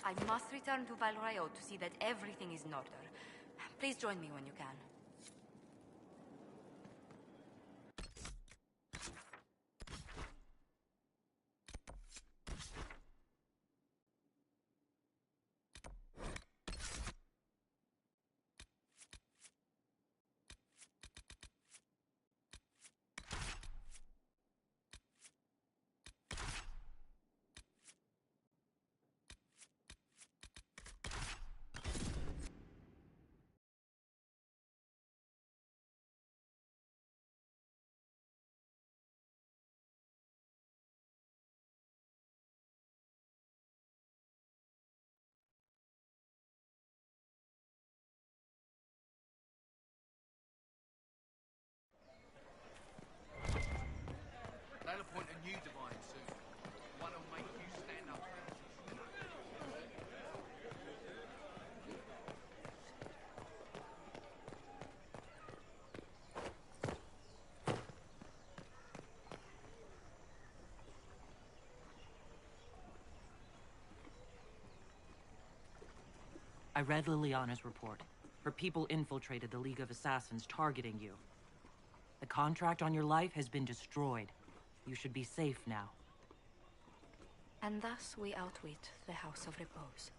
I must return to Valrayo to see that everything is in order. Please join me when you can. They'll appoint a new divine soon. One will make you stand up. I read Liliana's report. Her people infiltrated the League of Assassins, targeting you. The contract on your life has been destroyed. You should be safe now. And thus we outwit the House of Repose.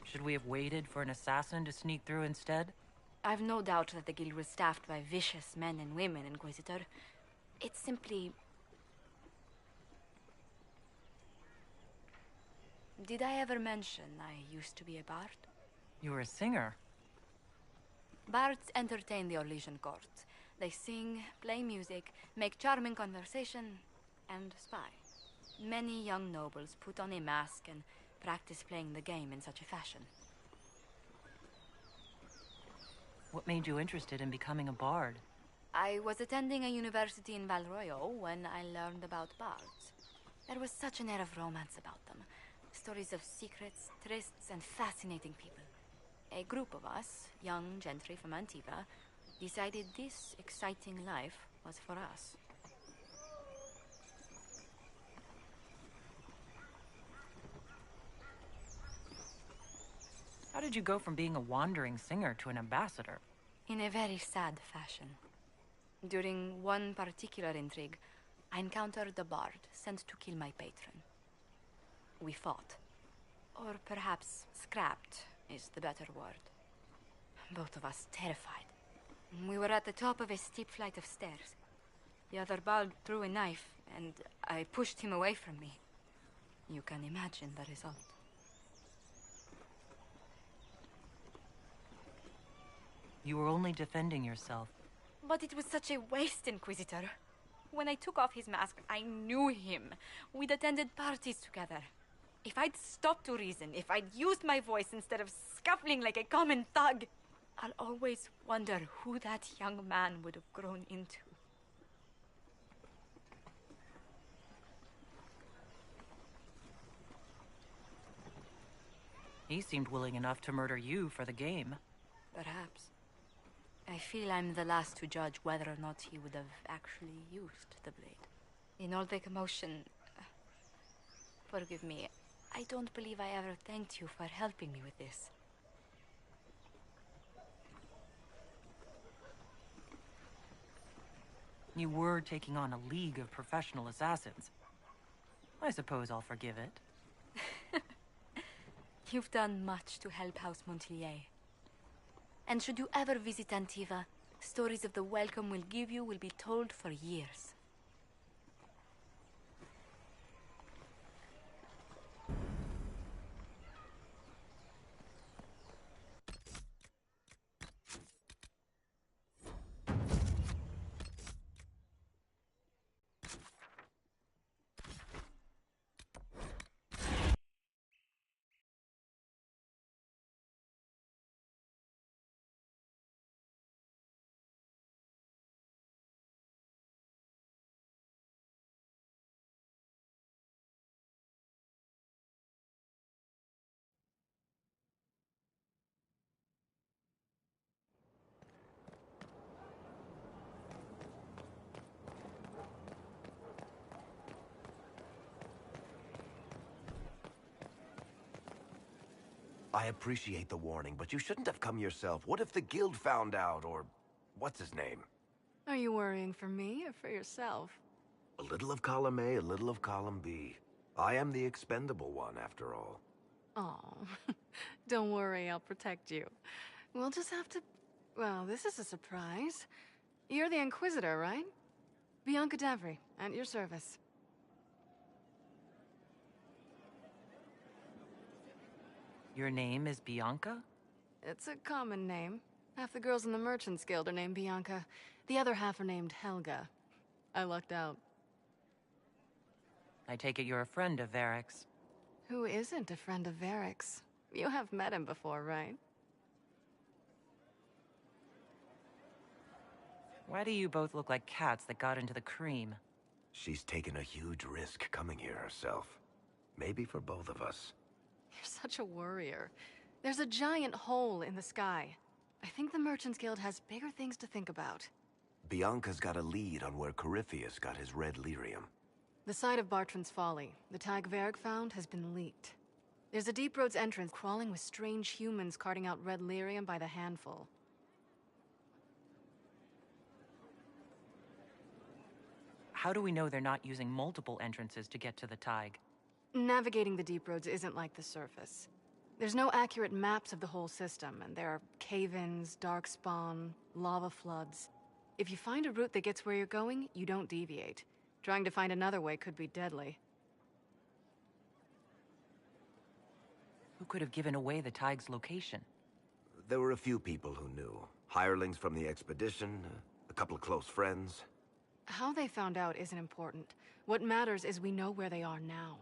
Should we have waited for an assassin to sneak through instead? I've no doubt that the guild was staffed by vicious men and women, Inquisitor. It's simply... Did I ever mention I used to be a bard? You were a singer. Bards entertain the Orlesian court. They sing, play music, make charming conversation, and spy. Many young nobles put on a mask and practice playing the game in such a fashion. What made you interested in becoming a bard? I was attending a university in Valroyo when I learned about bards. There was such an air of romance about them. Stories of secrets, trysts, and fascinating people. A group of us, young gentry from Antiva, decided this exciting life was for us. How did you go from being a wandering singer to an ambassador? In a very sad fashion. During one particular intrigue, I encountered a bard sent to kill my patron. We fought. Or perhaps scrapped is the better word. Both of us terrified. We were at the top of a steep flight of stairs. The other bard threw a knife, and I pushed him away from me. You can imagine the result. You were only defending yourself. But it was such a waste, Inquisitor. When I took off his mask, I knew him. We'd attended parties together. If I'd stopped to reason, if I'd used my voice instead of scuffling like a common thug, I'll always wonder who that young man would have grown into. He seemed willing enough to murder you for the game. Perhaps. I feel I'm the last to judge whether or not he would have actually used the blade. In all the commotion... forgive me, I don't believe I ever thanked you for helping me with this. You were taking on a league of professional assassins. I suppose I'll forgive it. You've done much to help House Montilier. And should you ever visit Antiva, stories of the welcome we'll give you will be told for years. I appreciate the warning, but you shouldn't have come yourself. What if the guild found out, or... what's his name? Are you worrying for me or for yourself? A little of column A, a little of column B. I am the expendable one, after all. Oh, don't worry, I'll protect you. We'll just have to... Well, this is a surprise. You're the Inquisitor, right? Bianca Davry, at your service. Your name is Bianca? It's a common name. Half the girls in the Merchants Guild are named Bianca. The other half are named Helga. I lucked out. I take it you're a friend of Varick's. Who isn't a friend of Varick's? You have met him before, right? Why do you both look like cats that got into the cream? She's taken a huge risk coming here herself. Maybe for both of us. You're such a worrier. There's a giant hole in the sky. I think the Merchants Guild has bigger things to think about. Bianca's got a lead on where Corypheus got his red lyrium. The site of Bartran's Folly, the tag Varick found, has been leaked. There's a Deep Roads entrance crawling with strange humans carting out red lyrium by the handful. How do we know they're not using multiple entrances to get to the Tig? Navigating the Deep Roads isn't like the surface. There's no accurate maps of the whole system, and there are cave-ins, darkspawn, lava floods. If you find a route that gets where you're going, you don't deviate. Trying to find another way could be deadly. Who could have given away the Tig's location? There were a few people who knew. Hirelings from the expedition, a couple of close friends. How they found out isn't important. What matters is we know where they are now.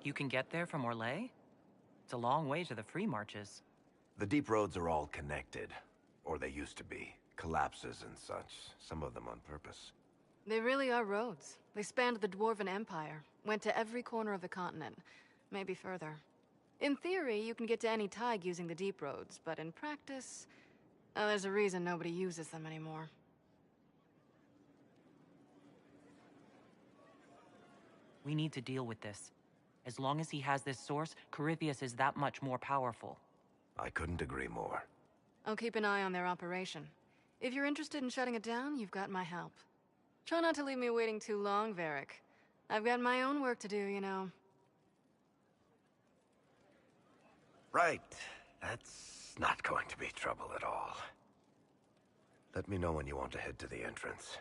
You can get there from Orlais? It's a long way to the free marches. The deep roads are all connected. Or they used to be. Collapses and such. Some of them on purpose. They really are roads. They spanned the Dwarven Empire. Went to every corner of the continent. Maybe further. In theory, you can get to any Tig using the deep roads, but in practice... there's a reason nobody uses them anymore. We need to deal with this. As long as he has this source, Corypheus is that much more powerful. I couldn't agree more. I'll keep an eye on their operation. If you're interested in shutting it down, you've got my help. Try not to leave me waiting too long, Varick. I've got my own work to do, you know. Right. That's not going to be trouble at all. Let me know when you want to head to the entrance.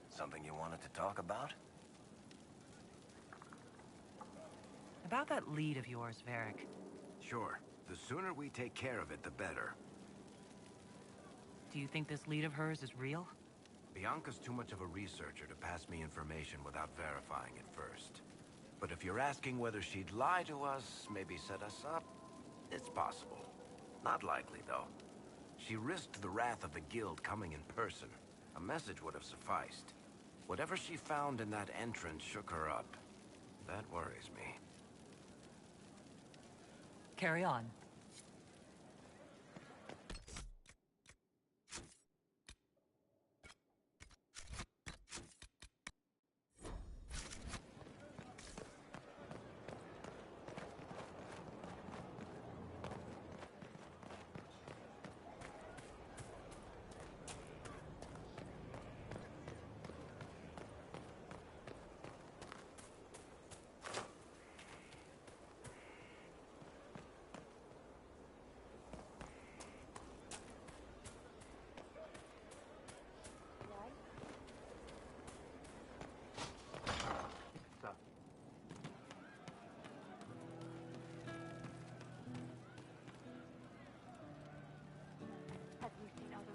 Something you wanted to talk about? About that lead of yours, Varick. Sure. The sooner we take care of it, the better. Do you think this lead of hers is real? Bianca's too much of a researcher to pass me information without verifying it first. But if you're asking whether she'd lie to us, maybe set us up, it's possible. Not likely, though. She risked the wrath of the guild coming in person. A message would have sufficed. Whatever she found in that entrance shook her up. That worries me. Carry on.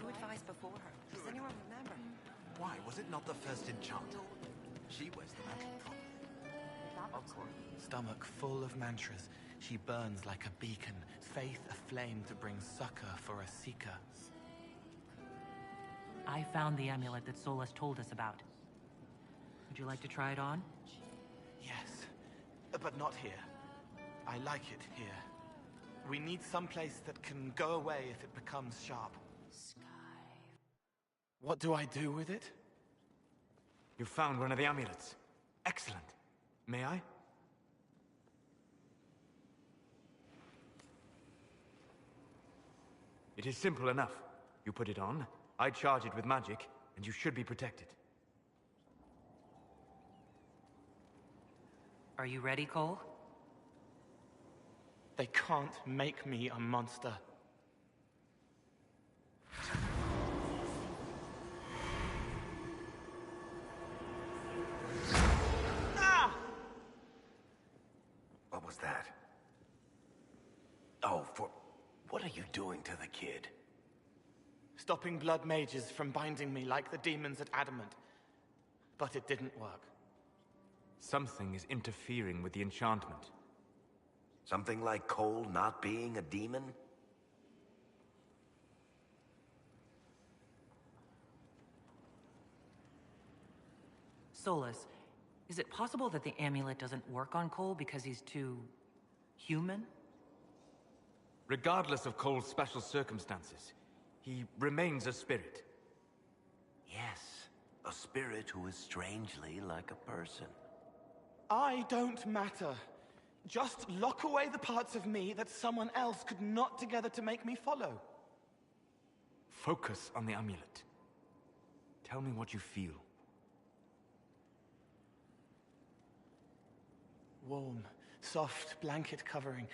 Who advised before her? Does anyone remember? Why was it not the first enchanter? She wears the mantle properly. Of course. Stomach full of mantras, she burns like a beacon, faith aflame to bring succor for a seeker. I found the amulet that Solus told us about. Would you like to try it on? Yes, but not here. I like it here. We need some place that can go away if it becomes sharp. What do I do with it? You found one of the amulets. Excellent. May I? It is simple enough. You put it on, I charge it with magic, and you should be protected. Are you ready, Cole? They can't make me a monster. What was that? Oh, what are you doing to the kid? Stopping blood mages from binding me like the demons at Adamant. But it didn't work. Something is interfering with the enchantment. Something like Cole not being a demon? Solus, is it possible that the amulet doesn't work on Cole because he's too... human? Regardless of Cole's special circumstances, he remains a spirit. Yes, a spirit who is strangely like a person. I don't matter. Just lock away the parts of me that someone else could knot together to make me follow. Focus on the amulet. Tell me what you feel. Warm, soft blanket covering,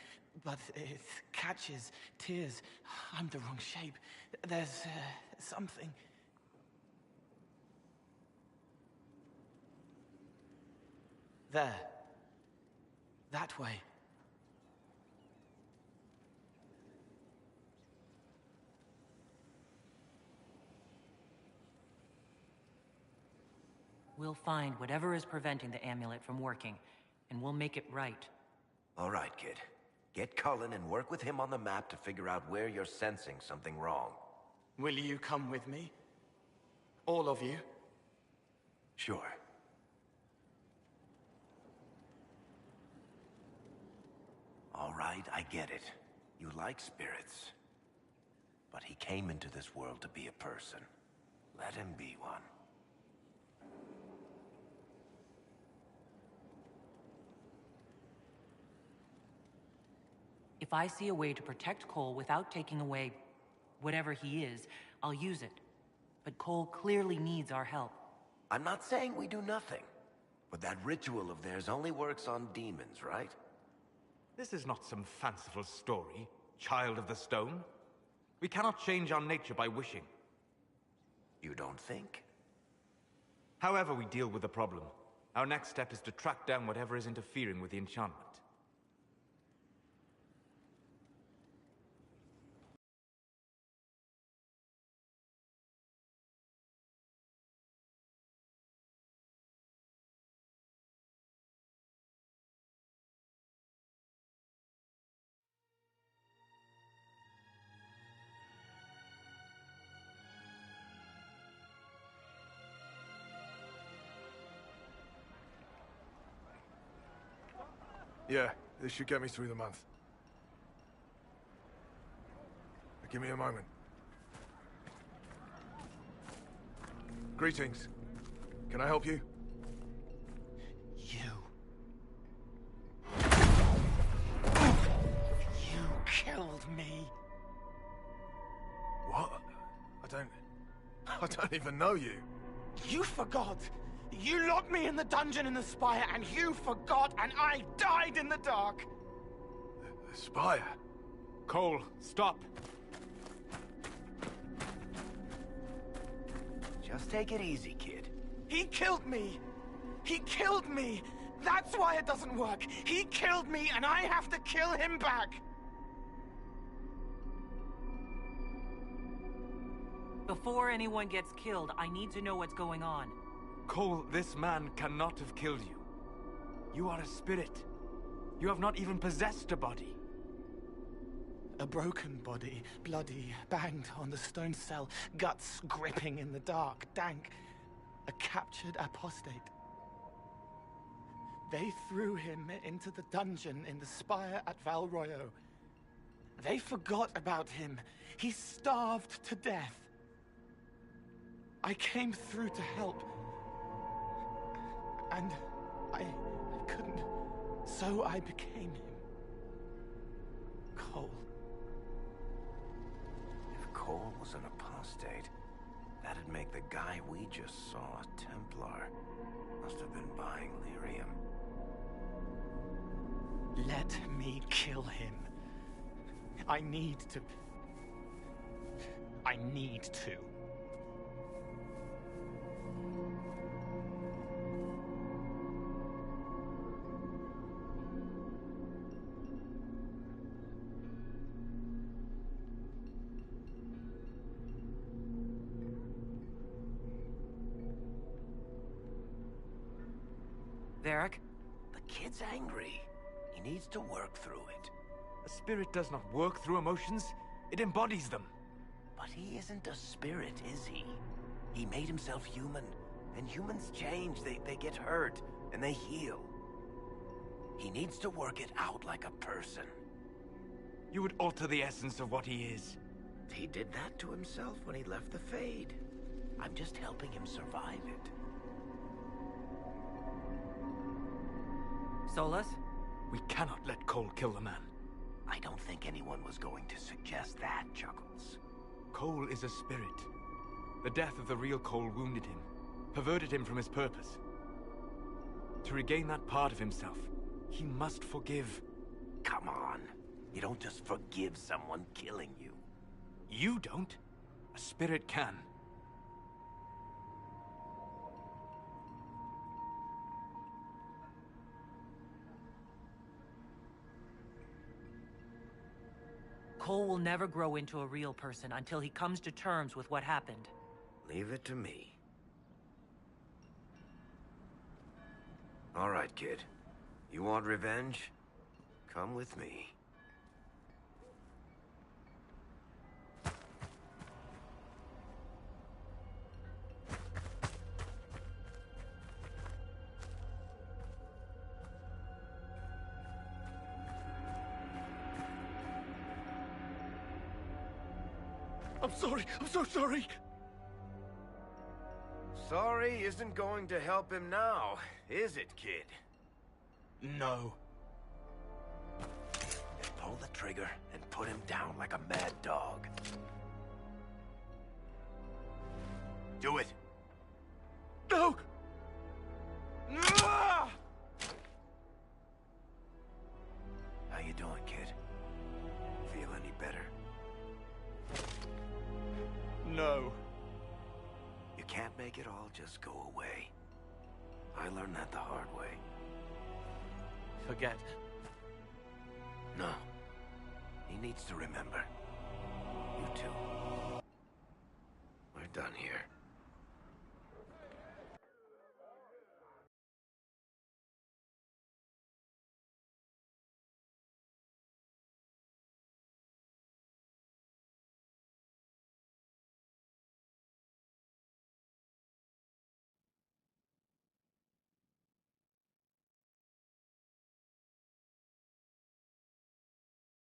but it catches tears. I'm the wrong shape. There's something. There. That way. We'll find whatever is preventing the amulet from working, and we'll make it right. All right, kid. Get Cullen and work with him on the map to figure out where you're sensing something wrong. Will you come with me? All of you? Sure. All right, I get it. You like spirits. But he came into this world to be a person. Let him be one. If I see a way to protect Cole without taking away whatever he is, I'll use it. But Cole clearly needs our help. I'm not saying we do nothing. But that ritual of theirs only works on demons, right? This is not some fanciful story, child of the stone. We cannot change our nature by wishing. You don't think? However we deal with the problem, our next step is to track down whatever is interfering with the enchantment. Yeah, this should get me through the month. Give me a moment. Greetings. Can I help you? You killed me. What? I don't even know you. You forgot. You locked me in the dungeon in the Spire, and you forgot, and I died in the dark. The Spire? Cole, stop! Just take it easy, kid. He killed me. He killed me. That's why it doesn't work. He killed me, and I have to kill him back. Before anyone gets killed, I need to know what's going on. Cole, this man cannot have killed you. You are a spirit. You have not even possessed a body. A broken body, bloody, banged on the stone cell, guts gripping in the dark, dank. A captured apostate. They threw him into the dungeon in the Spire at Val Royo. They forgot about him. He starved to death. I came through to help. And I couldn't. So I became him. Cole. If Cole was an apostate, that'd make the guy we just saw a Templar. Must have been buying lyrium. Let me kill him. I need to. Varick? The kid's angry. He needs to work through it. A spirit does not work through emotions, it embodies them. But he isn't a spirit, is he? He made himself human, and humans change. They get hurt, and they heal. He needs to work it out like a person. You would alter the essence of what he is. He did that to himself when he left the Fade. I'm just helping him survive it. Solus? We cannot let Cole kill the man. I don't think anyone was going to suggest that, Chuckles. Cole is a spirit. The death of the real Cole wounded him, perverted him from his purpose. To regain that part of himself, he must forgive. Come on. You don't just forgive someone killing you. You don't. A spirit can. Cole will never grow into a real person until he comes to terms with what happened. Leave it to me. All right, kid. You want revenge? Come with me. I'm sorry. I'm so sorry. Sorry isn't going to help him now, is it, kid? No. Then pull the trigger and put him down like a mad dog. Do it. No! How you doing, kid? Feel any better? No. You can't make it all just go away. I learned that the hard way. Forget. No. He needs to remember. You too. We're done here.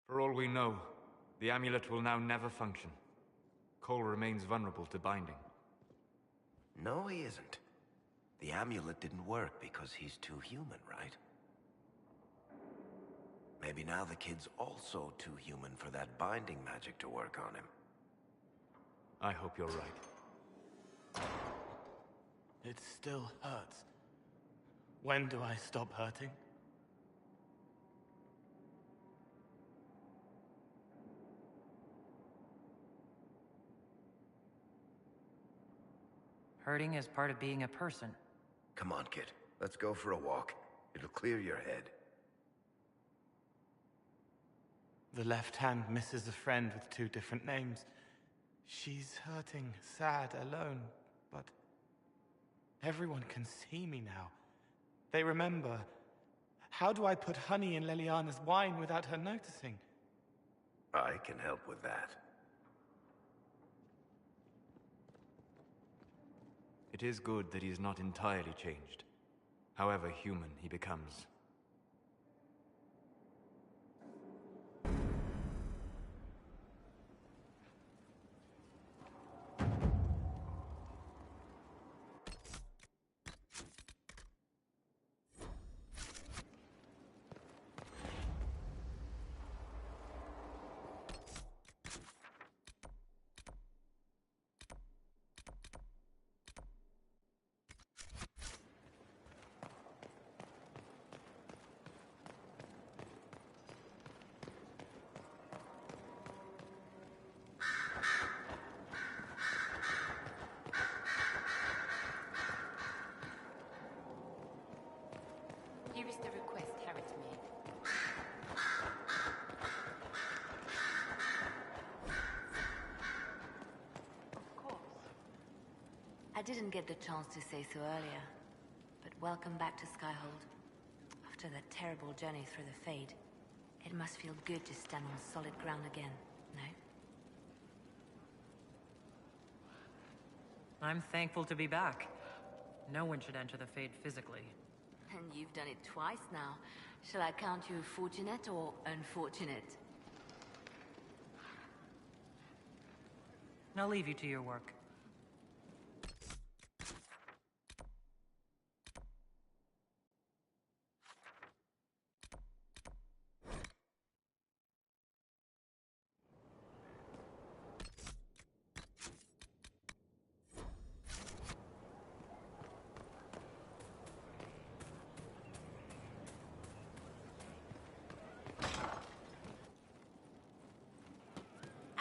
For all we know, the amulet will now never function. Cole remains vulnerable to binding. No, he isn't. The amulet didn't work because he's too human, right? Maybe now the kid's also too human for that binding magic to work on him. I hope you're right. It still hurts. When do I stop hurting? Hurting is part of being a person. Come on, kid. Let's go for a walk. It'll clear your head. The left hand misses a friend with 2 different names. She's hurting, sad, alone, but everyone can see me now. They remember. How do I put honey in Leliana's wine without her noticing? I can help with that. It is good that he is not entirely changed, however human he becomes. didn't get the chance to say so earlier, but welcome back to Skyhold. After that terrible journey through the Fade, it must feel good to stand on solid ground again, no? I'm thankful to be back. No one should enter the Fade physically. And you've done it twice now. Shall I count you fortunate or unfortunate? I'll leave you to your work.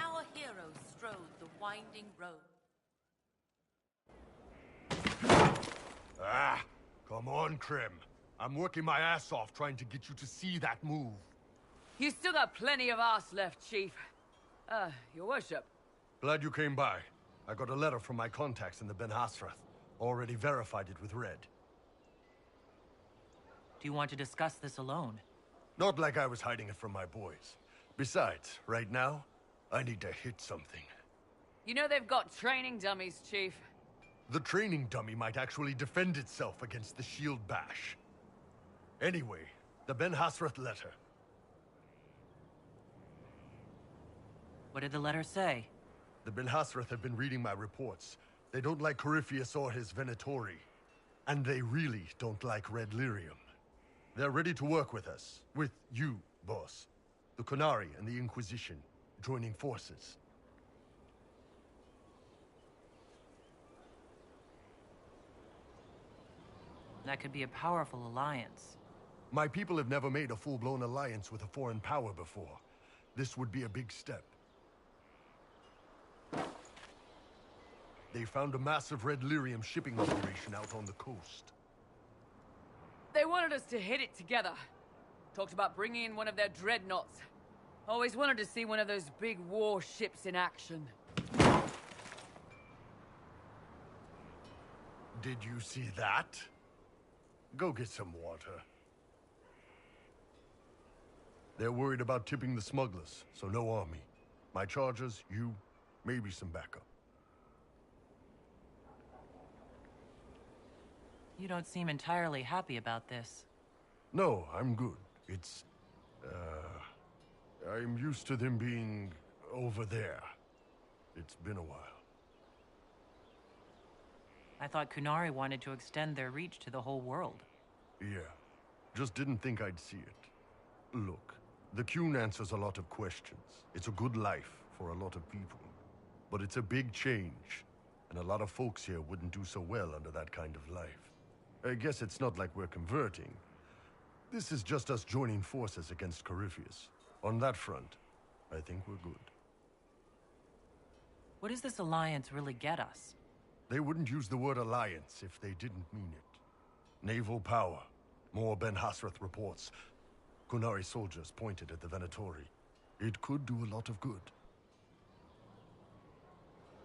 Our heroes strode the winding road. Ah, come on, Krim. I'm working my ass off trying to get you to see that move. You still got plenty of arse left, Chief. Your worship. Glad you came by. I got a letter from my contacts in the Ben Hasrath. Already verified it with Red. Do you want to discuss this alone? Not like I was hiding it from my boys. Besides, right now, I need to hit something. You know they've got training dummies, Chief. The training dummy might actually defend itself against the shield bash. Anyway, the Ben Hasrath letter. What did the letter say? The Ben Hasrath have been reading my reports. They don't like Corypheus or his Venatori. And they really don't like Red Lyrium. They're ready to work with us. With you, boss. The Qunari and the Inquisition, joining forces. That could be a powerful alliance. My people have never made a full-blown alliance with a foreign power before. This would be a big step. They found a massive Red Lyrium shipping operation out on the coast. They wanted us to hit it together. Talked about bringing in one of their dreadnoughts. Always wanted to see one of those big warships in action. Did you see that? Go get some water. They're worried about tipping the smugglers, so no army. My chargers, you, maybe some backup. You don't seem entirely happy about this. No, I'm good. It's... I'm used to them being over there. It's been a while. I thought Qunari wanted to extend their reach to the whole world. Yeah. Just didn't think I'd see it. Look, the Qun answers a lot of questions. It's a good life for a lot of people. But it's a big change, and a lot of folks here wouldn't do so well under that kind of life. I guess it's not like we're converting. This is just us joining forces against Corypheus. On that front, I think we're good. What does this alliance really get us? They wouldn't use the word alliance if they didn't mean it. Naval power. More Ben Hasrath reports. Qunari soldiers pointed at the Venatori. It could do a lot of good.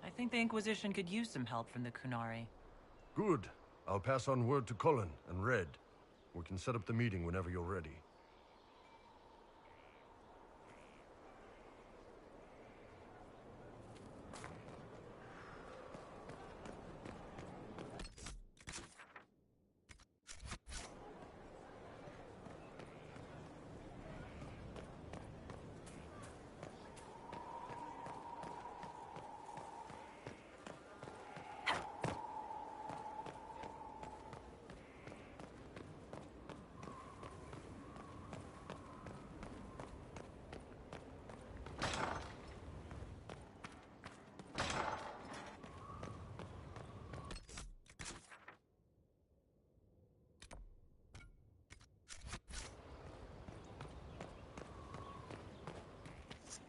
I think the Inquisition could use some help from the Qunari. Good. I'll pass on word to Cullen and Red. We can set up the meeting whenever you're ready.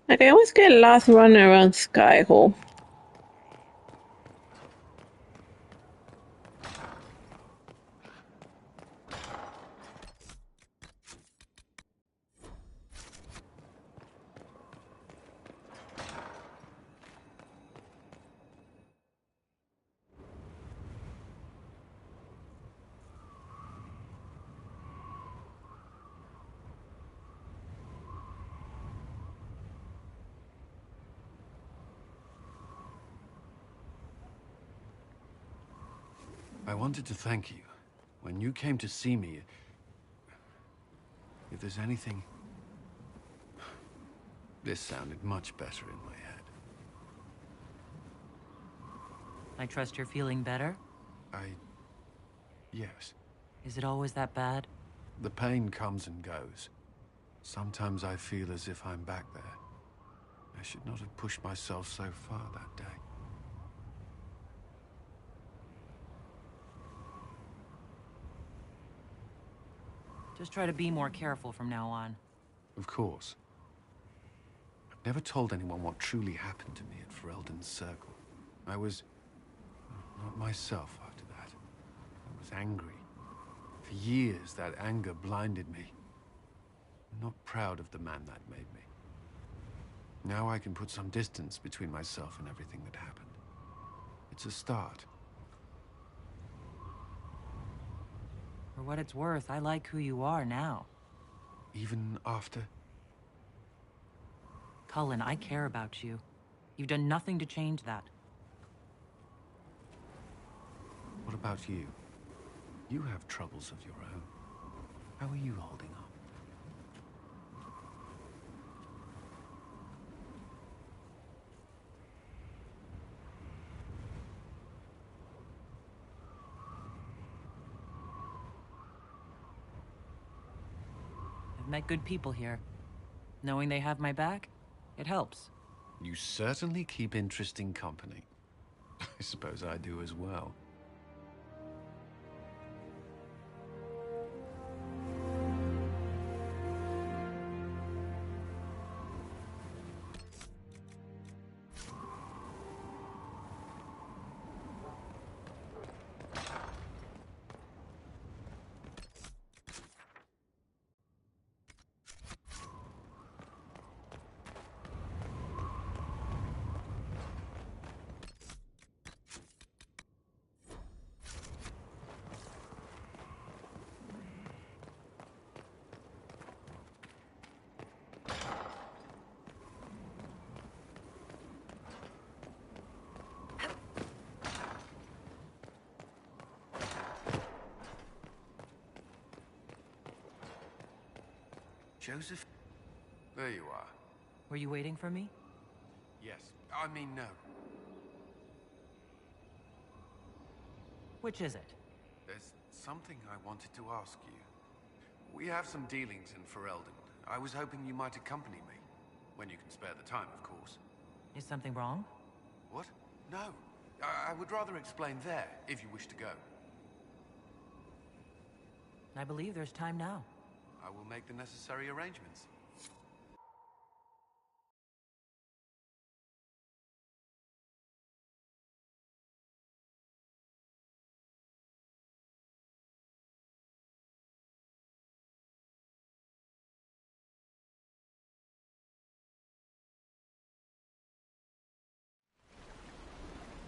Like, I always get lost running around Skyhole. I wanted to thank you. When you came to see me, if there's anything... This sounded much better in my head. I trust you're feeling better? Yes. Is it always that bad? The pain comes and goes. Sometimes I feel as if I'm back there. I should not have pushed myself so far that day. Just try to be more careful from now on. Of course. I've never told anyone what truly happened to me at Ferelden's Circle. I was... not myself after that. I was angry. For years, that anger blinded me. I'm not proud of the man that made me. Now I can put some distance between myself and everything that happened. It's a start. For what it's worth, I like who you are now. Even after? Cullen, I care about you. You've done nothing to change that. What about you? You have troubles of your own. How are you holding up? I've met good people here. Knowing they have my back, it helps. You certainly keep interesting company. I suppose I do as well. Joseph? There you are. Were you waiting for me? Yes. I mean, no. Which is it? There's something I wanted to ask you. We have some dealings in Ferelden. I was hoping you might accompany me. When you can spare the time, of course. Is something wrong? What? No. I would rather explain there, if you wish to go. I believe there's time now. I will make the necessary arrangements.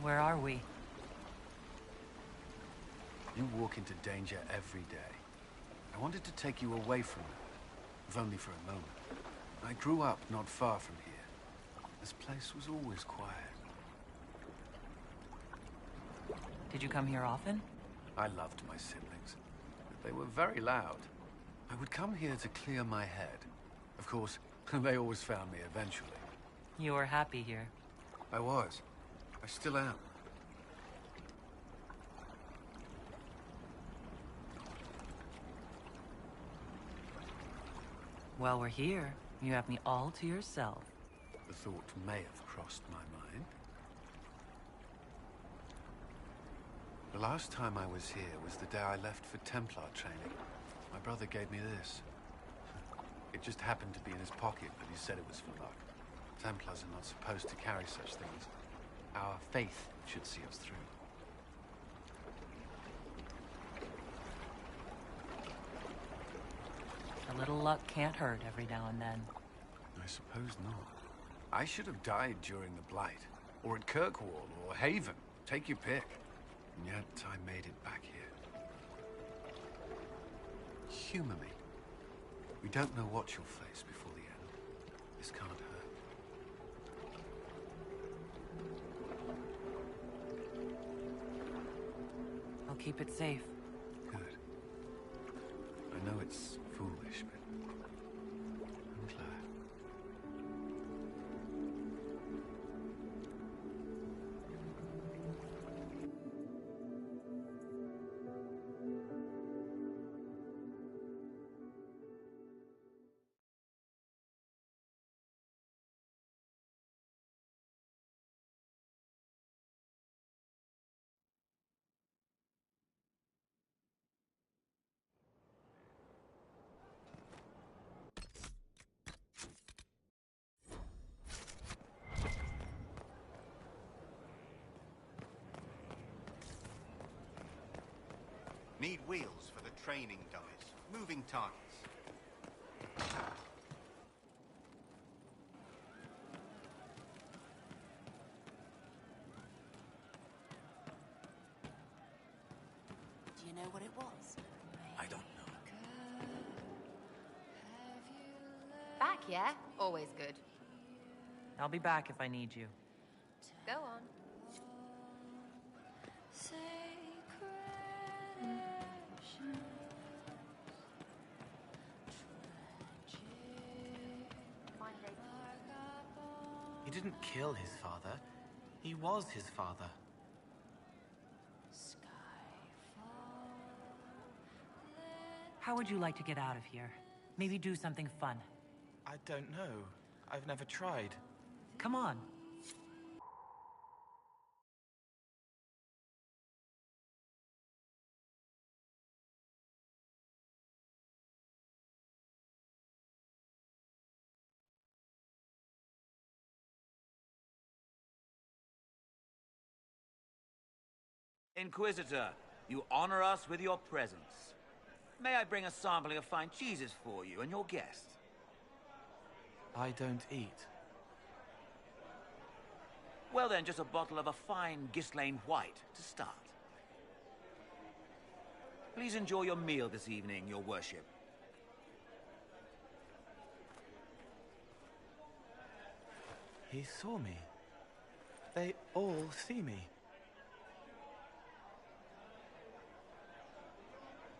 Where are we? You walk into danger every day. I wanted to take you away from them, if only for a moment. I grew up not far from here. This place was always quiet. Did you come here often? I loved my siblings, but they were very loud. I would come here to clear my head. Of course, they always found me eventually. You were happy here. I was. I still am. Well, we're here. You have me all to yourself. The thought may have crossed my mind. The last time I was here was the day I left for Templar training. My brother gave me this. It just happened to be in his pocket, but he said it was for luck. Templars are not supposed to carry such things. Our faith should see us through. A little luck can't hurt every now and then. I suppose not. I should have died during the Blight, or at Kirkwall, or Haven. Take your pick. And yet I made it back here. Humor me. We don't know what you'll face before the end. This can't hurt. I'll keep it safe. Good. I know it's foolish, but I'm glad. Need wheels for the training dummies. Moving targets. Do you know what it was? I don't know. Back, yeah? Always good. I'll be back if I need you. Go on. He didn't kill his father. He was his father. How would you like to get out of here? Maybe do something fun. I don't know. I've never tried. Come on. Inquisitor, you honor us with your presence. May I bring a sampling of fine cheeses for you and your guest? I don't eat. Well then, just a bottle of a fine Ghislaine White to start. Please enjoy your meal this evening, your worship. He saw me. They all see me.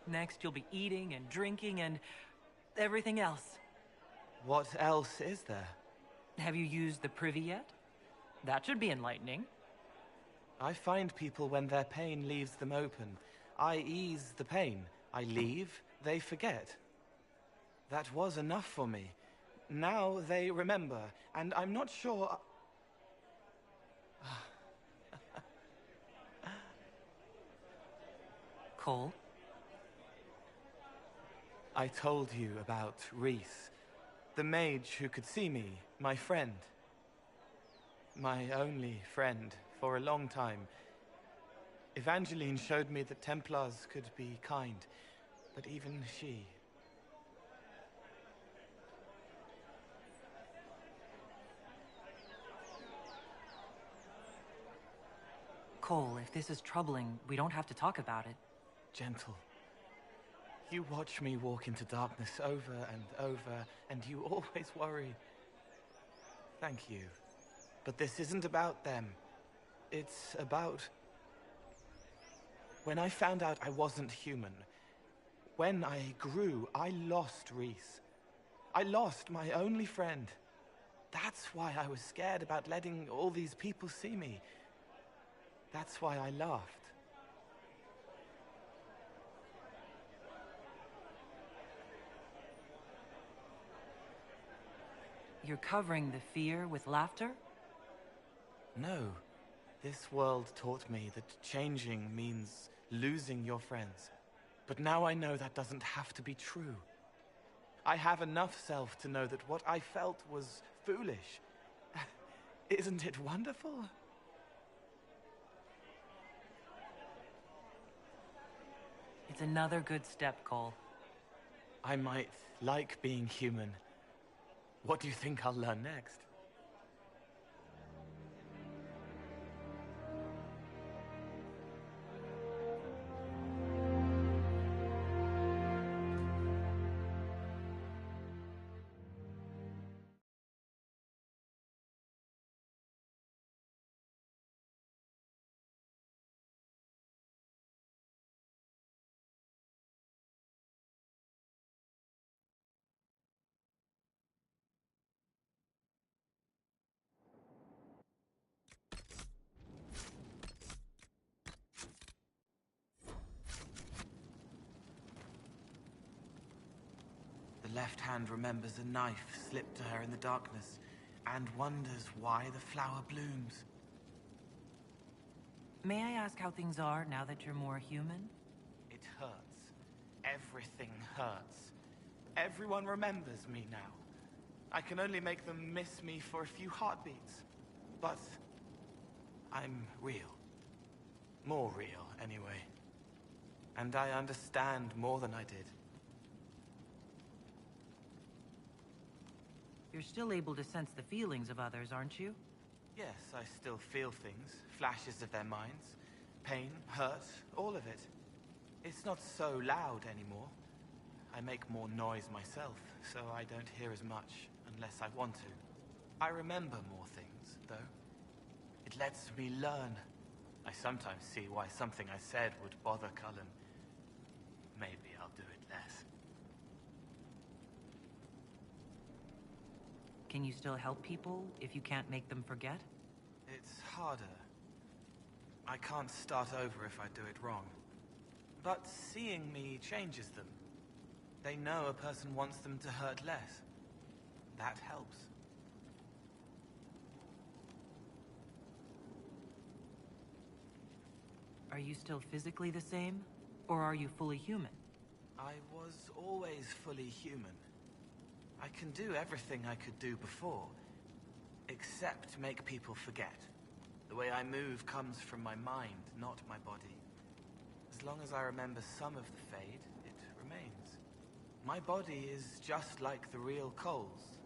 Next, you'll be eating and drinking and everything else. What else is there? Have you used the privy yet? That should be enlightening. I find people when their pain leaves them open. I ease the pain. I leave, they forget. That was enough for me. Now they remember, and I'm not sure... Cole? I told you about Reese, the mage who could see me, my friend. My only friend for a long time. Evangeline showed me that Templars could be kind, but even she... Cole, if this is troubling, we don't have to talk about it. Gentle. You watch me walk into darkness over and over, and you always worry. Thank you. But this isn't about them. It's about... When I found out I wasn't human, when I grew, I lost Reese. I lost my only friend. That's why I was scared about letting all these people see me. That's why I laughed. You're covering the fear with laughter? No. This world taught me that changing means losing your friends. But now I know that doesn't have to be true. I have enough self to know that what I felt was foolish. Isn't it wonderful? It's another good step, Cole. I might like being human. What do you think I'll learn next? left hand remembers a knife slipped to her in the darkness and wonders why the flower blooms. May I ask how things are now that you're more human? It hurts. Everything hurts. Everyone remembers me now. I can only make them miss me for a few heartbeats. But I'm real. More real, anyway. And I understand more than I did. You're still able to sense the feelings of others, aren't you? Yes, I still feel things. Flashes of their minds. Pain, hurt, all of it. It's not so loud anymore. I make more noise myself, so I don't hear as much unless I want to. I remember more things, though. It lets me learn. I sometimes see why something I said would bother Cullen. Maybe I'll do it less. Can you still help people if you can't make them forget? It's harder. I can't start over if I do it wrong. But seeing me changes them. They know a person wants them to hurt less. That helps. Are you still physically the same? Or are you fully human? I was always fully human. I can do everything I could do before, except make people forget. The way I move comes from my mind, not my body. As long as I remember some of the Fade, it remains. My body is just like the real Cole's.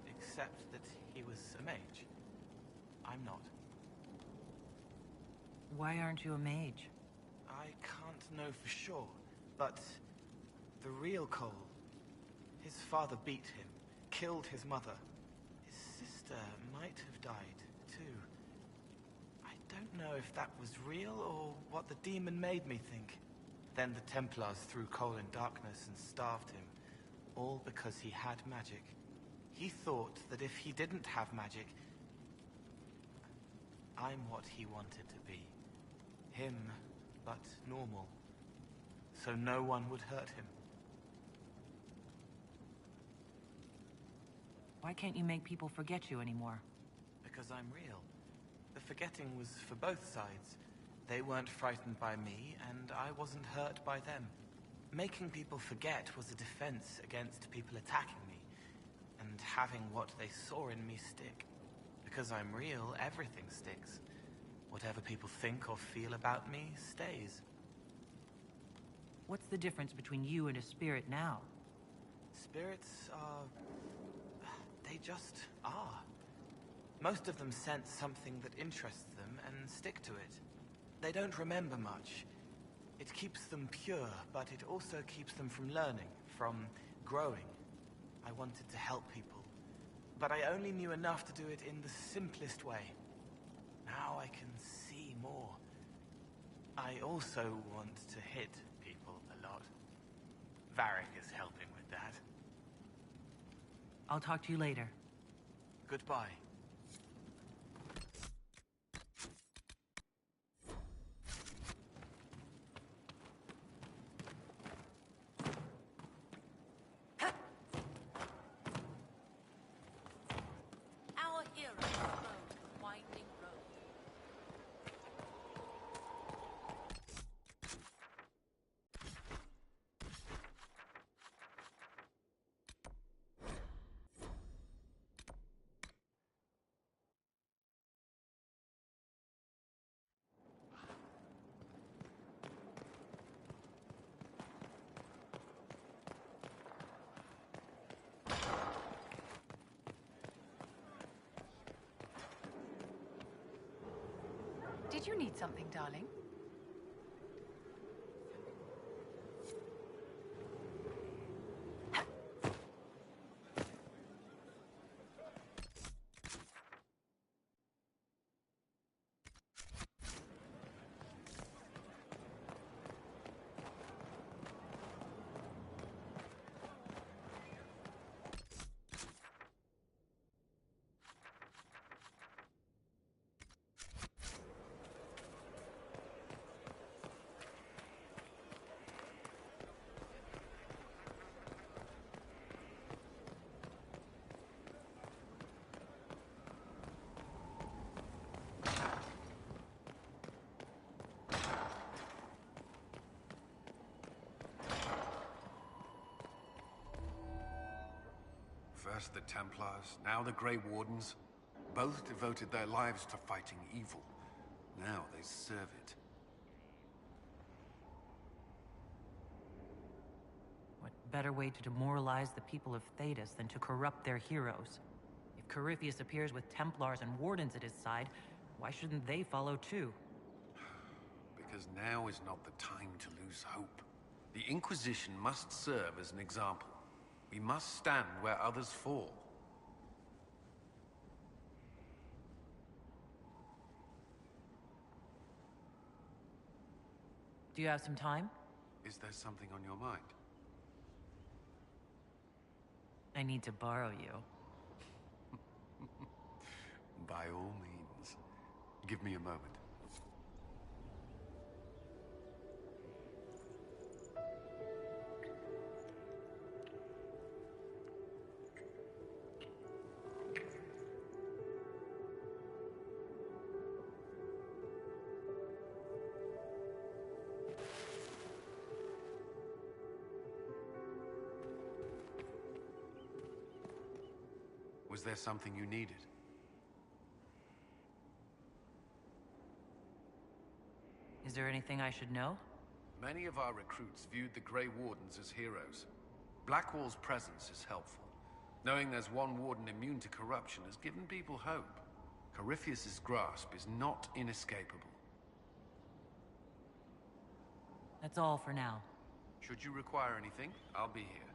Except that he was a mage. I'm not. Why aren't you a mage? I can't know for sure, but the real Cole, his father beat him, killed his mother. His sister might have died, too. I don't know if that was real or what the demon made me think. Then the Templars threw Cole in darkness and starved him, all because he had magic. He thought that if he didn't have magic, I'm what he wanted to be. Him, but normal. So no one would hurt him. Why can't you make people forget you anymore? Because I'm real. The forgetting was for both sides. They weren't frightened by me, and I wasn't hurt by them. Making people forget was a defense against people attacking me, and having what they saw in me stick. Because I'm real, everything sticks. Whatever people think or feel about me stays. What's the difference between you and a spirit now? Spirits are... they just are. Most of them sense something that interests them and stick to it. They don't remember much. It keeps them pure, but it also keeps them from learning, from growing. I wanted to help people, but I only knew enough to do it in the simplest way. Now I can see more. I also want to hit people a lot. Varick is helping with that. I'll talk to you later. Goodbye. Our heroes rode the winding road. Did you need something, darling? First the Templars, now the Grey Wardens. Both devoted their lives to fighting evil. Now they serve it. What better way to demoralize the people of Thedas than to corrupt their heroes? If Corypheus appears with Templars and Wardens at his side, why shouldn't they follow too? Because now is not the time to lose hope. The Inquisition must serve as an example. We must stand where others fall. Do you have some time? Is there something on your mind? I need to borrow you. By all means. Give me a moment. Was there something you needed? Is there anything I should know? Many of our recruits viewed the Grey Wardens as heroes. Blackwall's presence is helpful. Knowing there's one warden immune to corruption has given people hope. Corypheus's grasp is not inescapable. That's all for now. Should you require anything, I'll be here.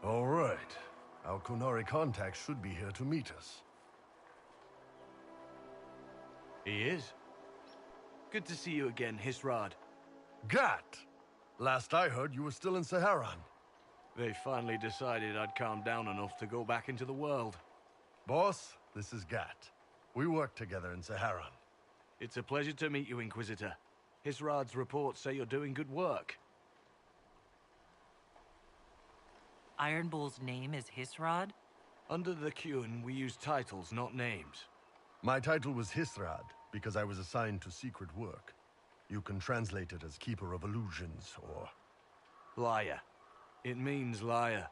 All right. Our Kunari contact should be here to meet us. He is. Good to see you again, Hisrad. Gat! Last I heard, you were still in Saharan. They finally decided I'd calmed down enough to go back into the world. Boss, this is Gat. We worked together in Saharan. It's a pleasure to meet you, Inquisitor. Hisrad's reports say you're doing good work. Iron Bull's name is Hisrad? Under the Qun, we use titles, not names. My title was Hisrad, because I was assigned to secret work. You can translate it as Keeper of Illusions, or... Liar. It means liar.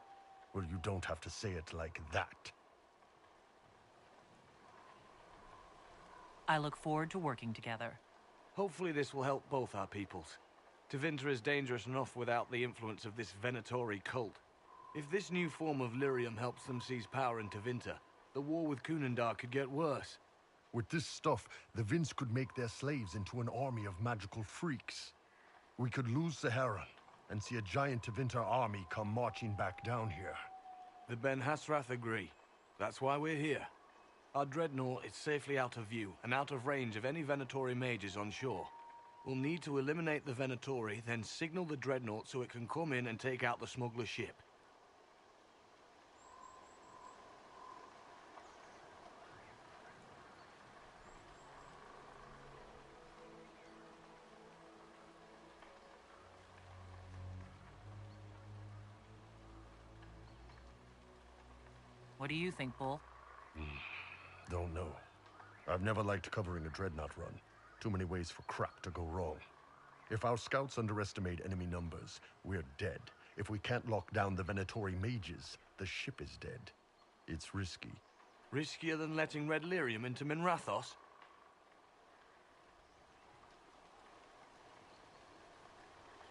Well, you don't have to say it like that. I look forward to working together. Hopefully this will help both our peoples. Tevinter is dangerous enough without the influence of this Venatori cult. If this new form of lyrium helps them seize power in Tevinter, the war with Kunandar could get worse. With this stuff, the Vince could make their slaves into an army of magical freaks. We could lose Saharan, and see a giant Tevinter army come marching back down here. The Ben Hasrath agree. That's why we're here. Our dreadnought is safely out of view, and out of range of any Venatori mages on shore. We'll need to eliminate the Venatori, then signal the dreadnought so it can come in and take out the smuggler ship. What do you think, Bull? Don't know. I've never liked covering a dreadnought run. Too many ways for crap to go wrong. If our scouts underestimate enemy numbers, we're dead. If we can't lock down the Venatori mages, the ship is dead. It's risky. Riskier than letting Red Lyrium into Minrathos?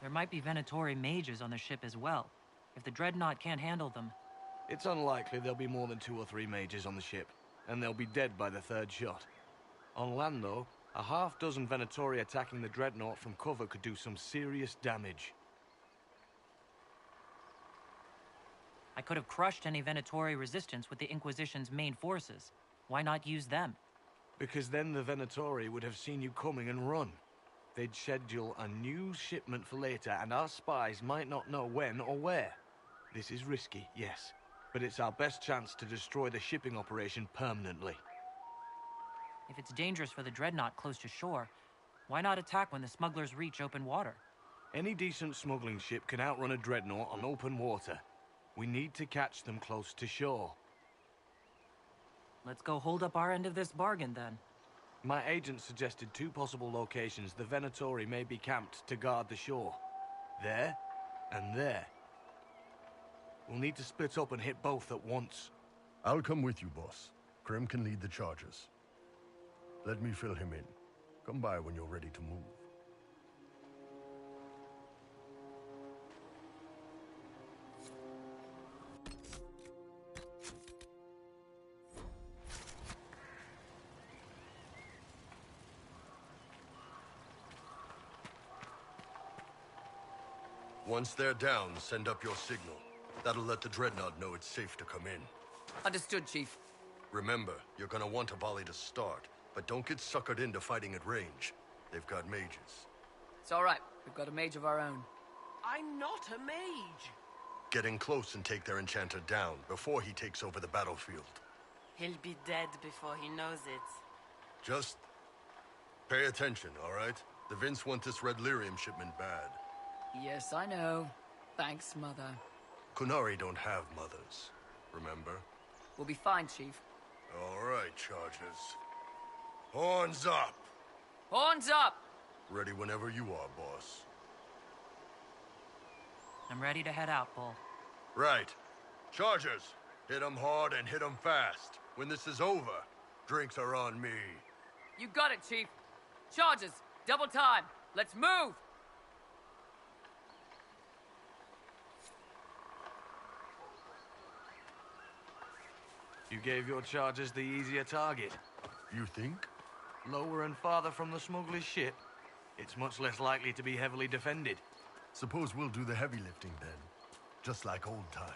There might be Venatori mages on the ship as well. If the dreadnought can't handle them, It's unlikely there'll be more than 2 or 3 mages on the ship, and they'll be dead by the 3rd shot. On land, though, a half-dozen Venatori attacking the Dreadnought from cover could do some serious damage. I could have crushed any Venatori resistance with the Inquisition's main forces. Why not use them? Because then the Venatori would have seen you coming and run. They'd schedule a new shipment for later, and our spies might not know when or where. This is risky, yes, but it's our best chance to destroy the shipping operation permanently. If it's dangerous for the Dreadnought close to shore, why not attack when the smugglers reach open water? Any decent smuggling ship can outrun a Dreadnought on open water. We need to catch them close to shore. Let's go hold up our end of this bargain, then. My agent suggested 2 possible locations the Venatori may be camped to guard the shore. There, and there. We'll need to split up and hit both at once. I'll come with you, boss. Krem can lead the charges. Let me fill him in. Come by when you're ready to move. Once they're down, send up your signal. That'll let the Dreadnought know it's safe to come in. Understood, Chief. Remember, you're gonna want a volley to start, but don't get suckered into fighting at range. They've got mages. It's all right. We've got a mage of our own. I'm not a mage. Get in close and take their enchanter down before he takes over the battlefield. He'll be dead before he knows it. Just pay attention, all right? The Vince want this red lyrium shipment bad. Yes, I know. Thanks, Mother. Kunari don't have mothers, remember? We'll be fine, Chief. All right, Chargers. Horns up! Horns up! Ready whenever you are, boss. I'm ready to head out, Bull. Right. Chargers, hit 'em hard and hit 'em fast. When this is over, drinks are on me. You got it, Chief. Charges, double time. Let's move! You gave your charges the easier target. You think? Lower and farther from the smuggler's ship, it's much less likely to be heavily defended. Suppose we'll do the heavy lifting then. Just like old times.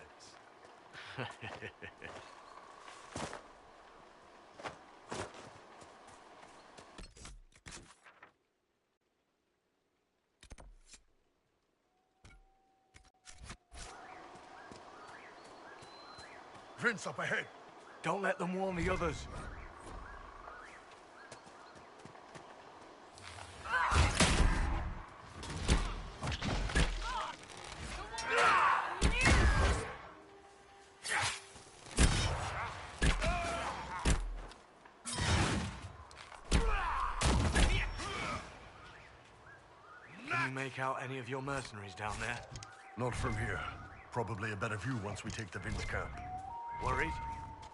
Vince up ahead. Don't let them warn the others. Can you make out any of your mercenaries down there? Not from here. Probably a better view once we take the Vince camp. Worried?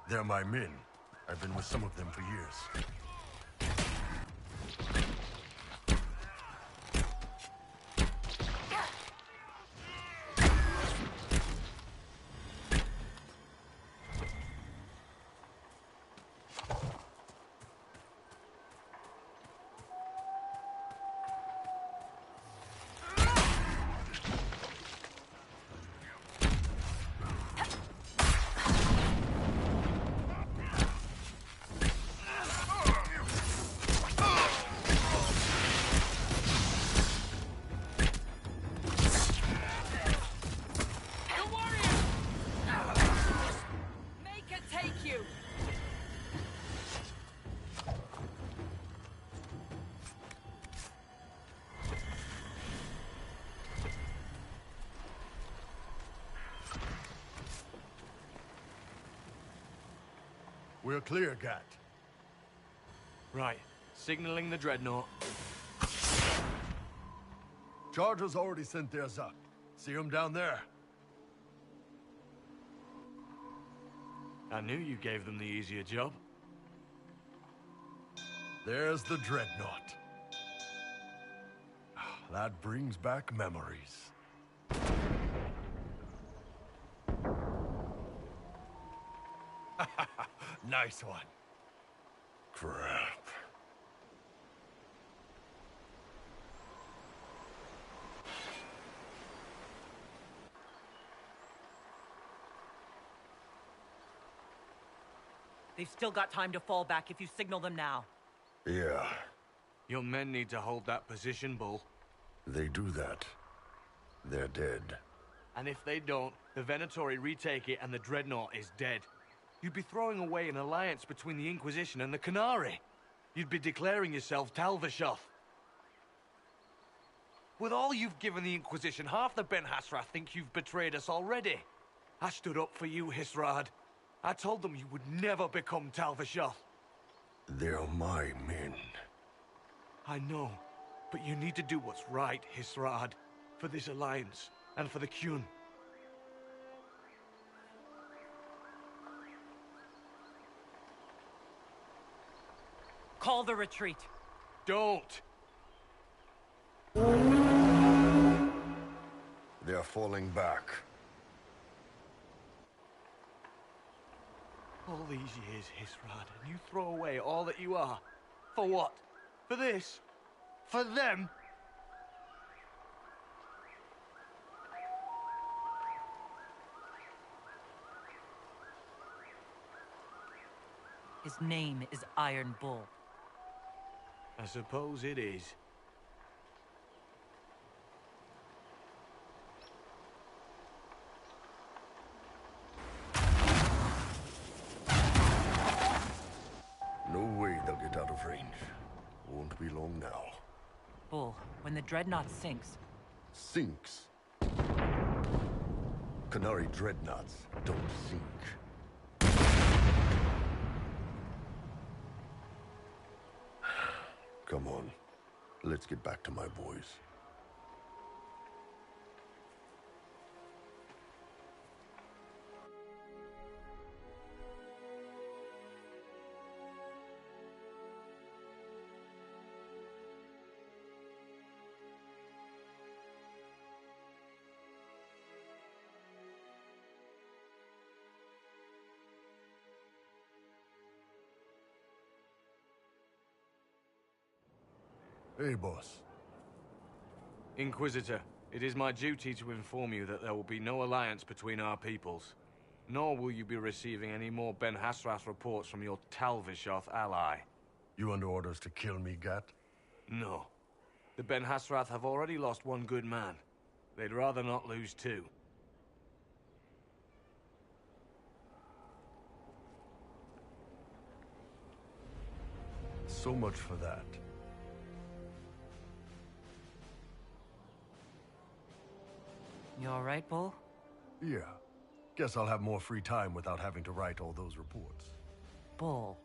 They're my men. I've been with some of them for years. We're clear, Gat. Right. Signaling the Dreadnought. Chargers already sent theirs up. See them down there? I knew you gave them the easier job. There's the Dreadnought. That brings back memories. Nice one. Crap. They've still got time to fall back if you signal them now. Yeah, Your men need to hold that position, Bull. they do that. They're dead. And if they don't, the Venatori retake it and the Dreadnought is dead. You'd be throwing away an alliance between the Inquisition and the Canary. You'd be declaring yourself Talvishoth. With all you've given the Inquisition, half the Ben Hasrath think you've betrayed us already. I stood up for you, Hisrad. I told them you would never become Talvishoth. They're my men. I know, but you need to do what's right, Hisrad. For this alliance, and for the Qun. Call the retreat. Don't! They're falling back. All these years, Hisrad, and you throw away all that you are. For what? For this? For them? His name is Iron Bull. I suppose it is. No way they'll get out of range. Won't be long now. Bull, when the Dreadnought sinks... Sinks? Canary dreadnoughts don't sink. Come on. Let's get back to my boys. Hey, boss. Inquisitor, it is my duty to inform you that there will be no alliance between our peoples. Nor will you be receiving any more Ben Hasrath reports from your Talvishoth ally. You under orders to kill me, Gat? No. The Ben Hasrath have already lost one good man. They'd rather not lose two. So much for that. You alright, Bull? Yeah. Guess I'll have more free time without having to write all those reports. Bull.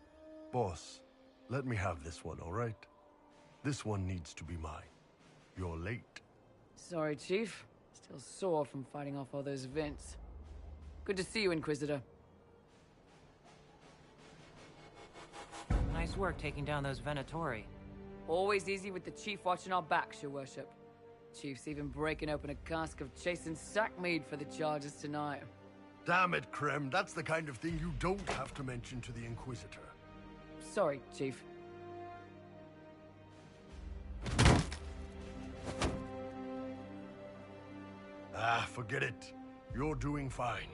Boss, let me have this one, all right? This one needs to be mine. You're late. Sorry, Chief. Still sore from fighting off all those vents. Good to see you, Inquisitor. Nice work taking down those Venatori. Always easy with the Chief watching our backs, Your Worship. Chief's even breaking open a cask of chasing sack mead for the charges tonight. Damn it, Krem. That's the kind of thing you don't have to mention to the Inquisitor. Sorry, Chief. Ah, forget it. You're doing fine.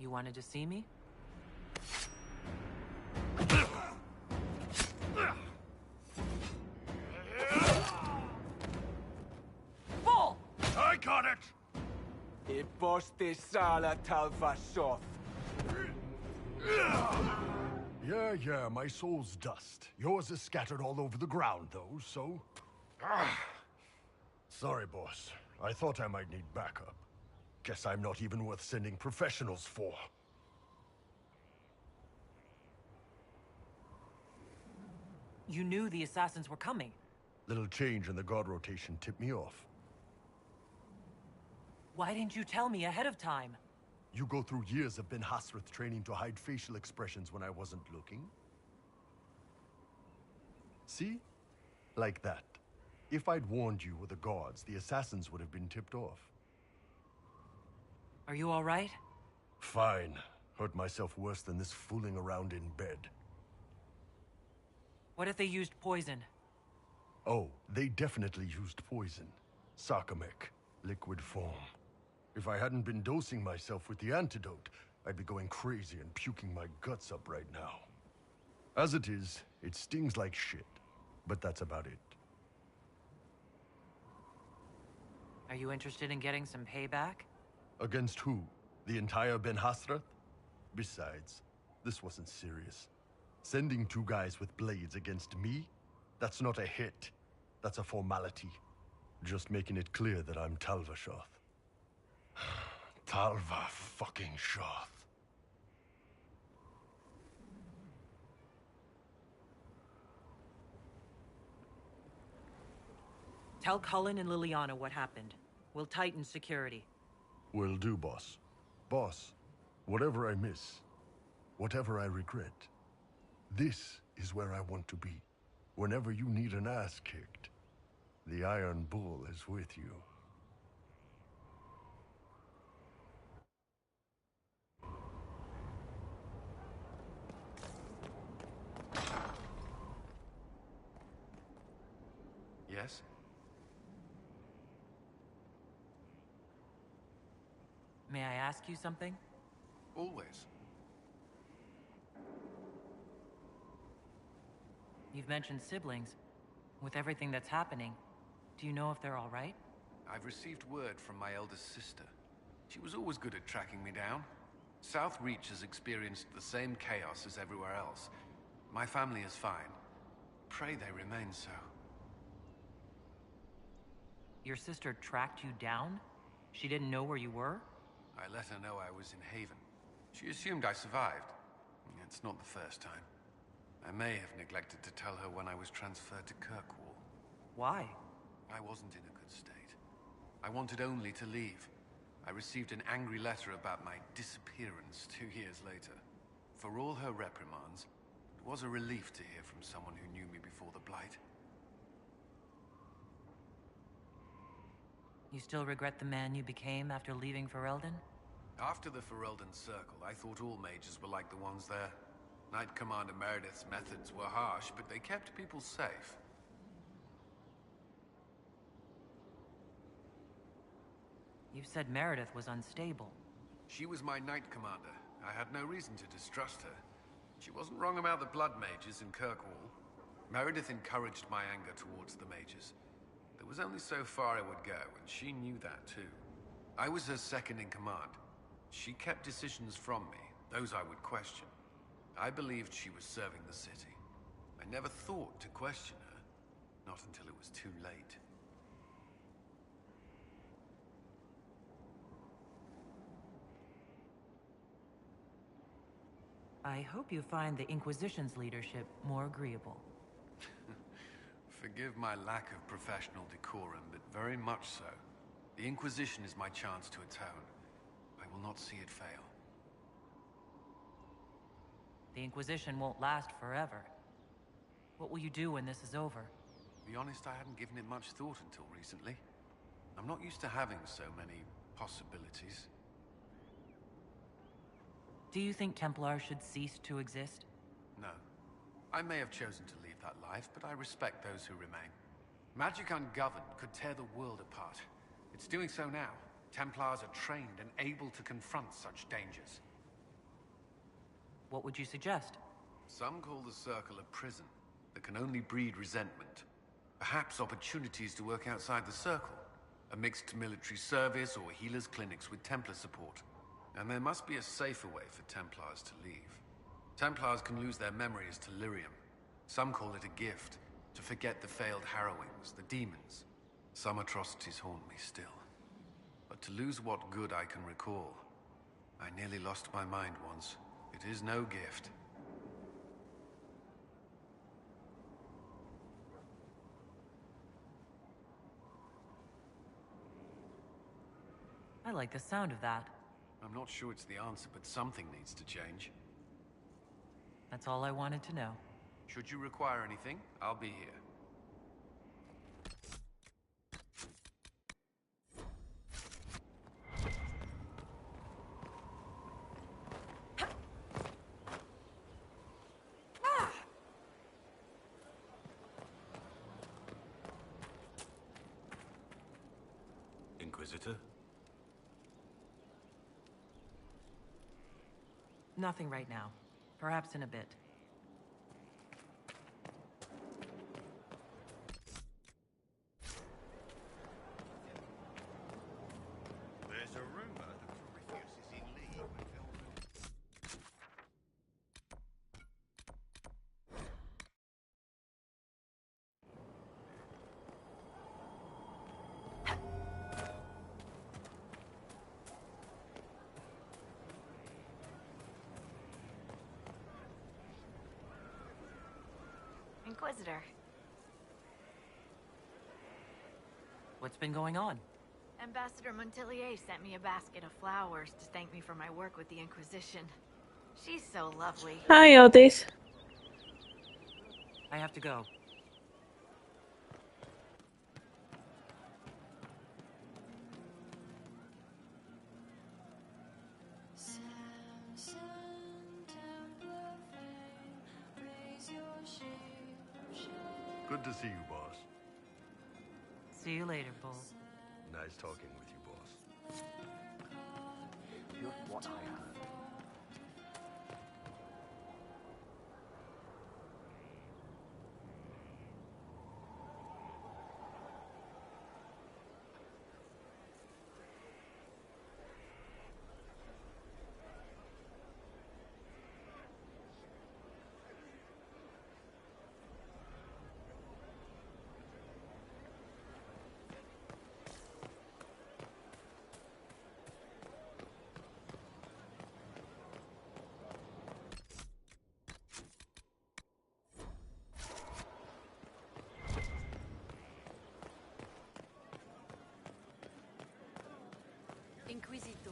You wanted to see me? Bull! I got it! Sala Talvishoth. Yeah, my soul's dust. Yours is scattered all over the ground, though, so... Sorry, boss. I thought I might need backup. Guess I'm not even worth sending professionals for. You knew the assassins were coming. Little change in the guard rotation tipped me off. Why didn't you tell me ahead of time? You go through years of Ben Hasrath training to hide facial expressions when I wasn't looking? See? Like that. If I'd warned you with the guards, the assassins would have been tipped off. Are you all right? Fine. Hurt myself worse than this fooling around in bed. What if they used poison? Oh, they definitely used poison. Sarcomech, liquid form. If I hadn't been dosing myself with the antidote, I'd be going crazy and puking my guts up right now. As it is, it stings like shit. But that's about it. Are you interested in getting some payback? Against who? The entire Ben Hasrath? Besides, this wasn't serious. Sending 2 guys with blades against me? That's not a hit. That's a formality. Just making it clear that I'm Talva Shoth. Talva fucking Shoth. Tell Cullen and Liliana what happened. We'll tighten security. Will do, boss. Boss, whatever I miss, whatever I regret, this is where I want to be. Whenever you need an ass kicked, the Iron Bull is with you. Yes? May I ask you something? Always. You've mentioned siblings. With everything that's happening, do you know if they're all right? I've received word from my eldest sister. She was always good at tracking me down. South Reach has experienced the same chaos as everywhere else. My family is fine. Pray they remain so. Your sister tracked you down? She didn't know where you were? I let her know I was in Haven. She assumed I survived. It's not the first time. I may have neglected to tell her when I was transferred to Kirkwall. Why? I wasn't in a good state. I wanted only to leave. I received an angry letter about my disappearance 2 years later. For all her reprimands, it was a relief to hear from someone who knew me before the Blight. You still regret the man you became after leaving Ferelden? After the Ferelden Circle, I thought all mages were like the ones there. Knight Commander Meredith's methods were harsh, but they kept people safe. You said Meredith was unstable. She was my Knight Commander. I had no reason to distrust her. She wasn't wrong about the Blood Mages in Kirkwall. Meredith encouraged my anger towards the mages. There was only so far I would go, and she knew that too. I was her second in command. She kept decisions from me, those I would question. I believed she was serving the city. I never thought to question her, not until it was too late. I hope you find the Inquisition's leadership more agreeable. Forgive my lack of professional decorum, but very much so. The Inquisition is my chance to atone. I will not see it fail. The Inquisition won't last forever. What will you do when this is over? To be honest, I hadn't given it much thought until recently. I'm not used to having so many possibilities. Do you think Templars should cease to exist? No. I may have chosen to leave that life, but I respect those who remain. Magic ungoverned could tear the world apart. It's doing so now. Templars are trained and able to confront such dangers. What would you suggest? Some call the Circle a prison that can only breed resentment. Perhaps opportunities to work outside the Circle. A mixed military service or healers' clinics with Templar support. And there must be a safer way for Templars to leave. Templars can lose their memories to Lyrium. Some call it a gift, to forget the failed harrowings, the demons. Some atrocities haunt me still. But to lose what good I can recall, I nearly lost my mind once. It is no gift. I like the sound of that. I'm not sure it's the answer, but something needs to change. That's all I wanted to know. Should you require anything, I'll be here. Inquisitor? Nothing right now. Perhaps in a bit. There's a rumor that Corypheus is in league with Elven. Inquisitor. What's been going on? Ambassador Montelier sent me a basket of flowers to thank me for my work with the Inquisition. She's so lovely. Hi, Otis. I have to go. Good to see you, boss. See you later, Bull. Nice talking with you, boss. Just what I heard. Inquisitor.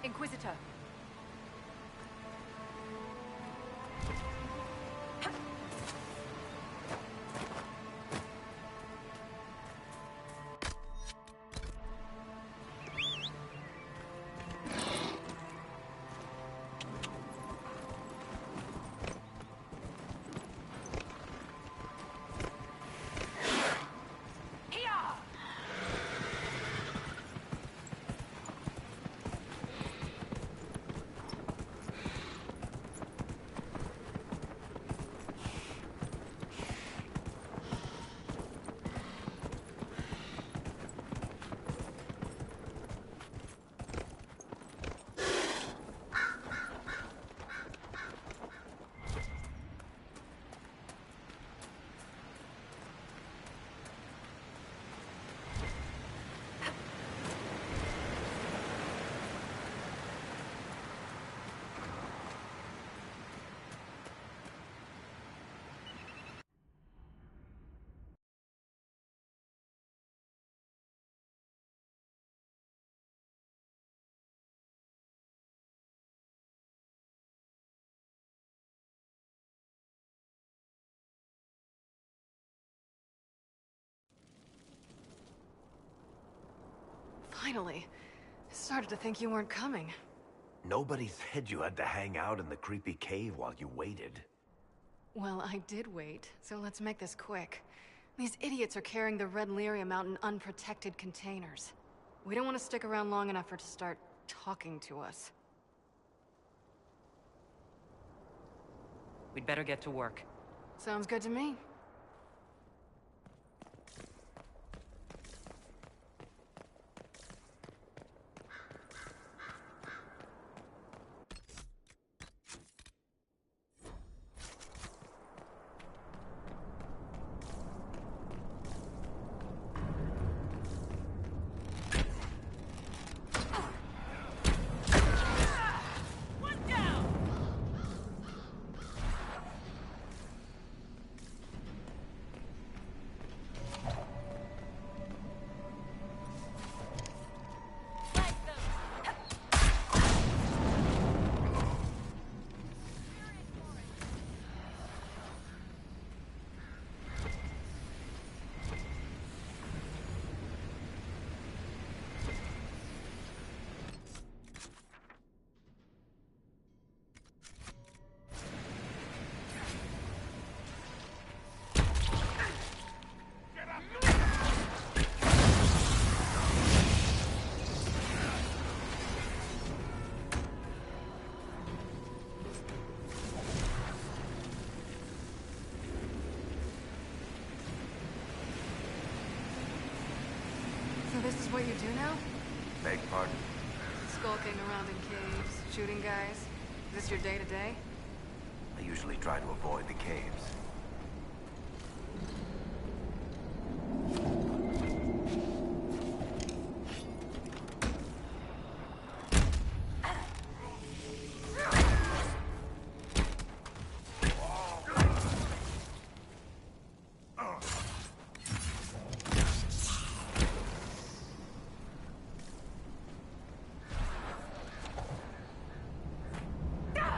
Inquisitor. Finally. Started to think you weren't coming. Nobody said you had to hang out in the creepy cave while you waited. Well, I did wait, so let's make this quick. These idiots are carrying the Red Lyrium out in unprotected containers. We don't want to stick around long enough for it to start talking to us. We'd better get to work. Sounds good to me. This is what you do now? Beg pardon? Skulking around in caves, shooting guys. Is this your day-to-day? I usually try to avoid the caves.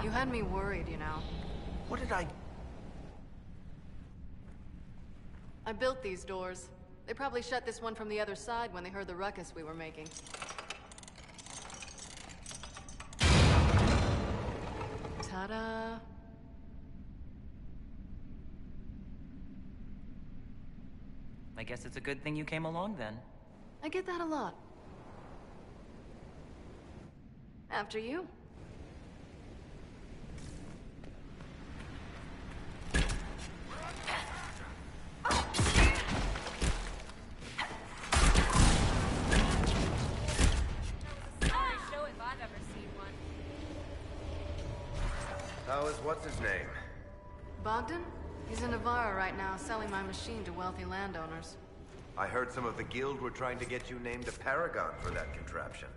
You had me worried, you know. What did I... I built these doors. They probably shut this one from the other side when they heard the ruckus we were making. Ta-da! I guess it's a good thing you came along then. I get that a lot. After you. How is what's-his-name? Bogdan? He's in Navarra right now, selling my machine to wealthy landowners. I heard some of the guild were trying to get you named a paragon for that contraption.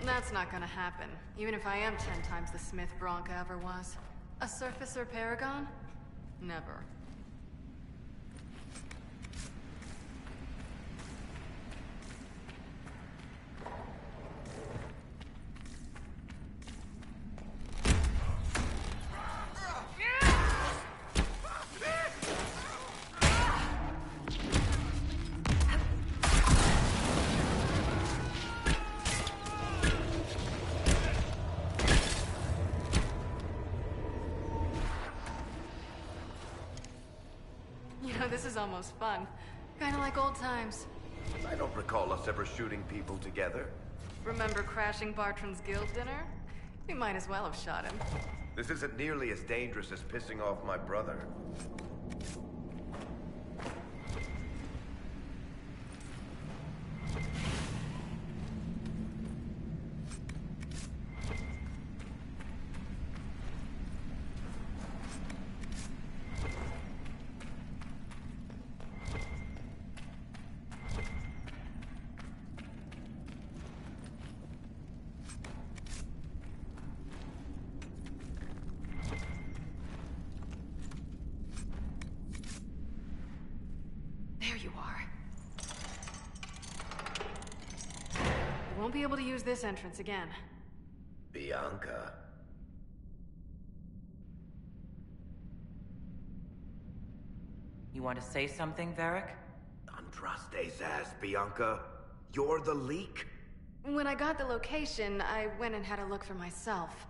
That's not gonna happen, even if I am 10 times the Smith Bronca ever was. A surfacer paragon? Never. This is almost fun. Kinda like old times. I don't recall us ever shooting people together. Remember crashing Bartran's guild dinner? We might as well have shot him. This isn't nearly as dangerous as pissing off my brother. There you are. Won't be able to use this entrance again. Bianca. You want to say something, Varick? Andraste's ass, Bianca. You're the leak? When I got the location, I went and had a look for myself.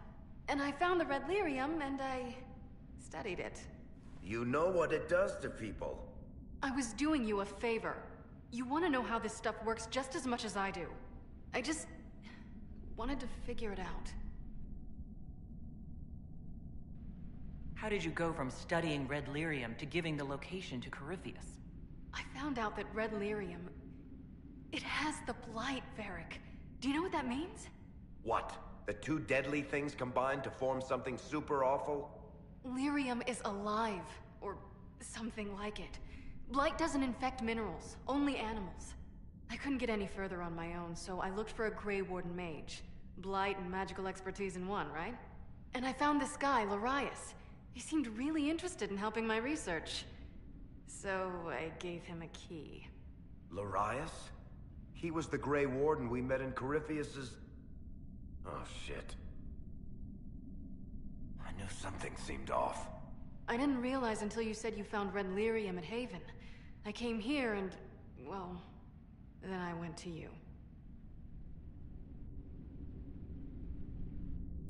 And I found the red lyrium, and I studied it. You know what it does to people. I was doing you a favor. You want to know how this stuff works just as much as I do. I just wanted to figure it out. How did you go from studying red lyrium to giving the location to Corypheus? I found out that red lyrium... it has the blight, Varick. Do you know what that means? What? The two deadly things combined to form something super awful? Lyrium is alive, or something like it. Blight doesn't infect minerals, only animals. I couldn't get any further on my own, so I looked for a Grey Warden mage. Blight and magical expertise in one, right? And I found this guy, Larius. He seemed really interested in helping my research. So I gave him a key. Larius? He was the Grey Warden we met in Corypheus's... Oh, shit. I knew something seemed off. I didn't realize until you said you found red lyrium at Haven. I came here and, well, then I went to you.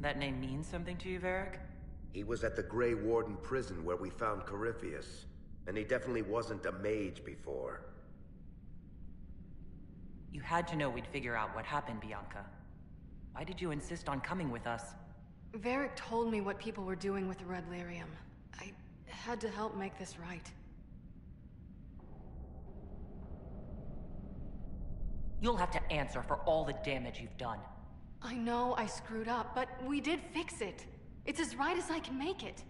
That name means something to you, Varick? He was at the Grey Warden prison where we found Corypheus. And he definitely wasn't a mage before. You had to know we'd figure out what happened, Bianca. Why did you insist on coming with us? Varick told me what people were doing with the red lyrium. I had to help make this right. You'll have to answer for all the damage you've done. I know I screwed up, but we did fix it. It's as right as I can make it.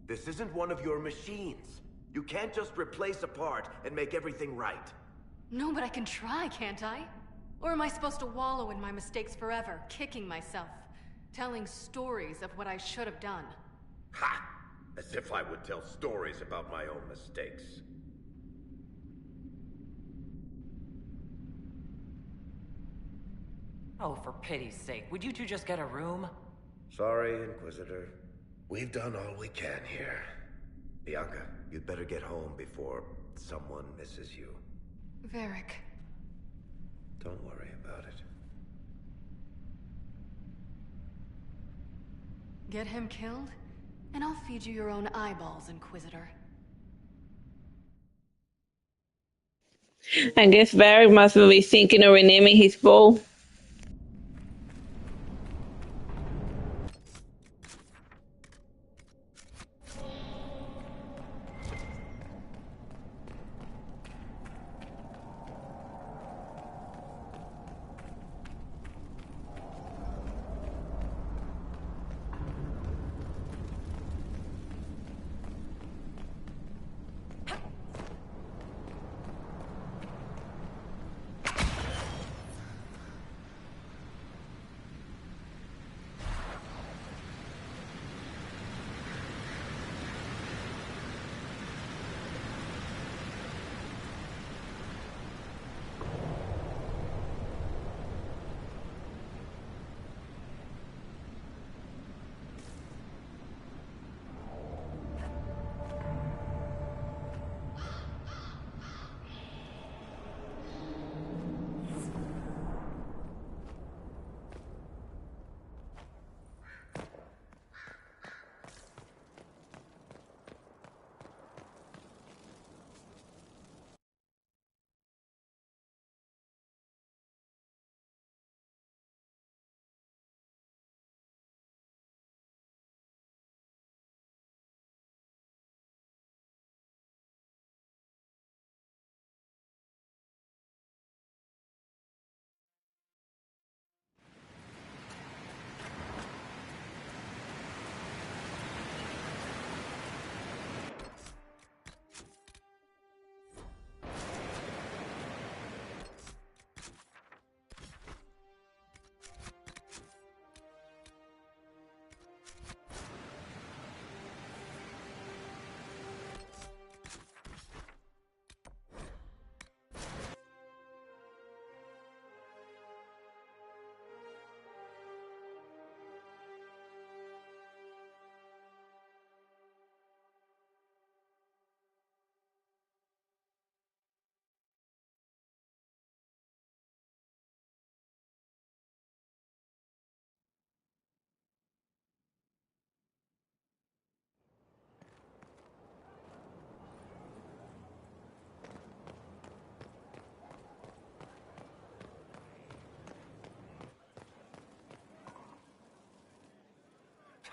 This isn't one of your machines. You can't just replace a part and make everything right. No, but I can try, can't I? Or am I supposed to wallow in my mistakes forever, kicking myself, telling stories of what I should have done? Ha! As if I would tell stories about my own mistakes. Oh, for pity's sake, would you two just get a room? Sorry, Inquisitor. We've done all we can here. Bianca, you'd better get home before someone misses you. Varick. Don't worry about it. Get him killed, and I'll feed you your own eyeballs, Inquisitor. I guess Varick must be thinking of renaming his bow.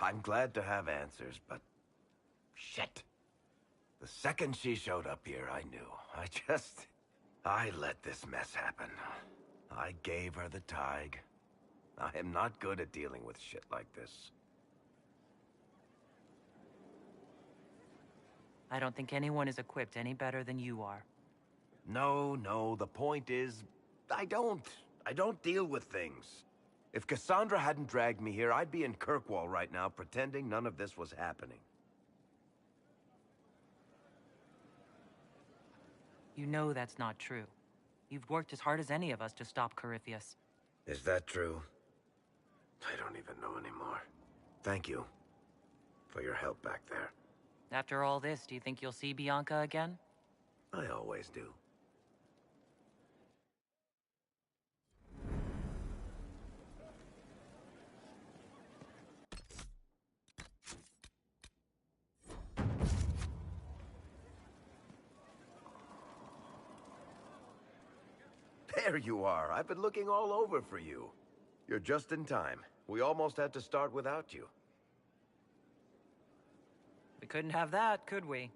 I'm glad to have answers, but... shit. The second she showed up here, I knew. I let this mess happen. I gave her the tig. I am not good at dealing with shit like this. I don't think anyone is equipped any better than you are. No, the point is, I don't deal with things. If Cassandra hadn't dragged me here, I'd be in Kirkwall right now pretending none of this was happening. You know that's not true. You've worked as hard as any of us to stop Corypheus. Is that true? I don't even know anymore. Thank you for your help back there. After all this, do you think you'll see Bianca again? I always do. There you are. I've been looking all over for you. You're just in time. We almost had to start without you. We couldn't have that, could we?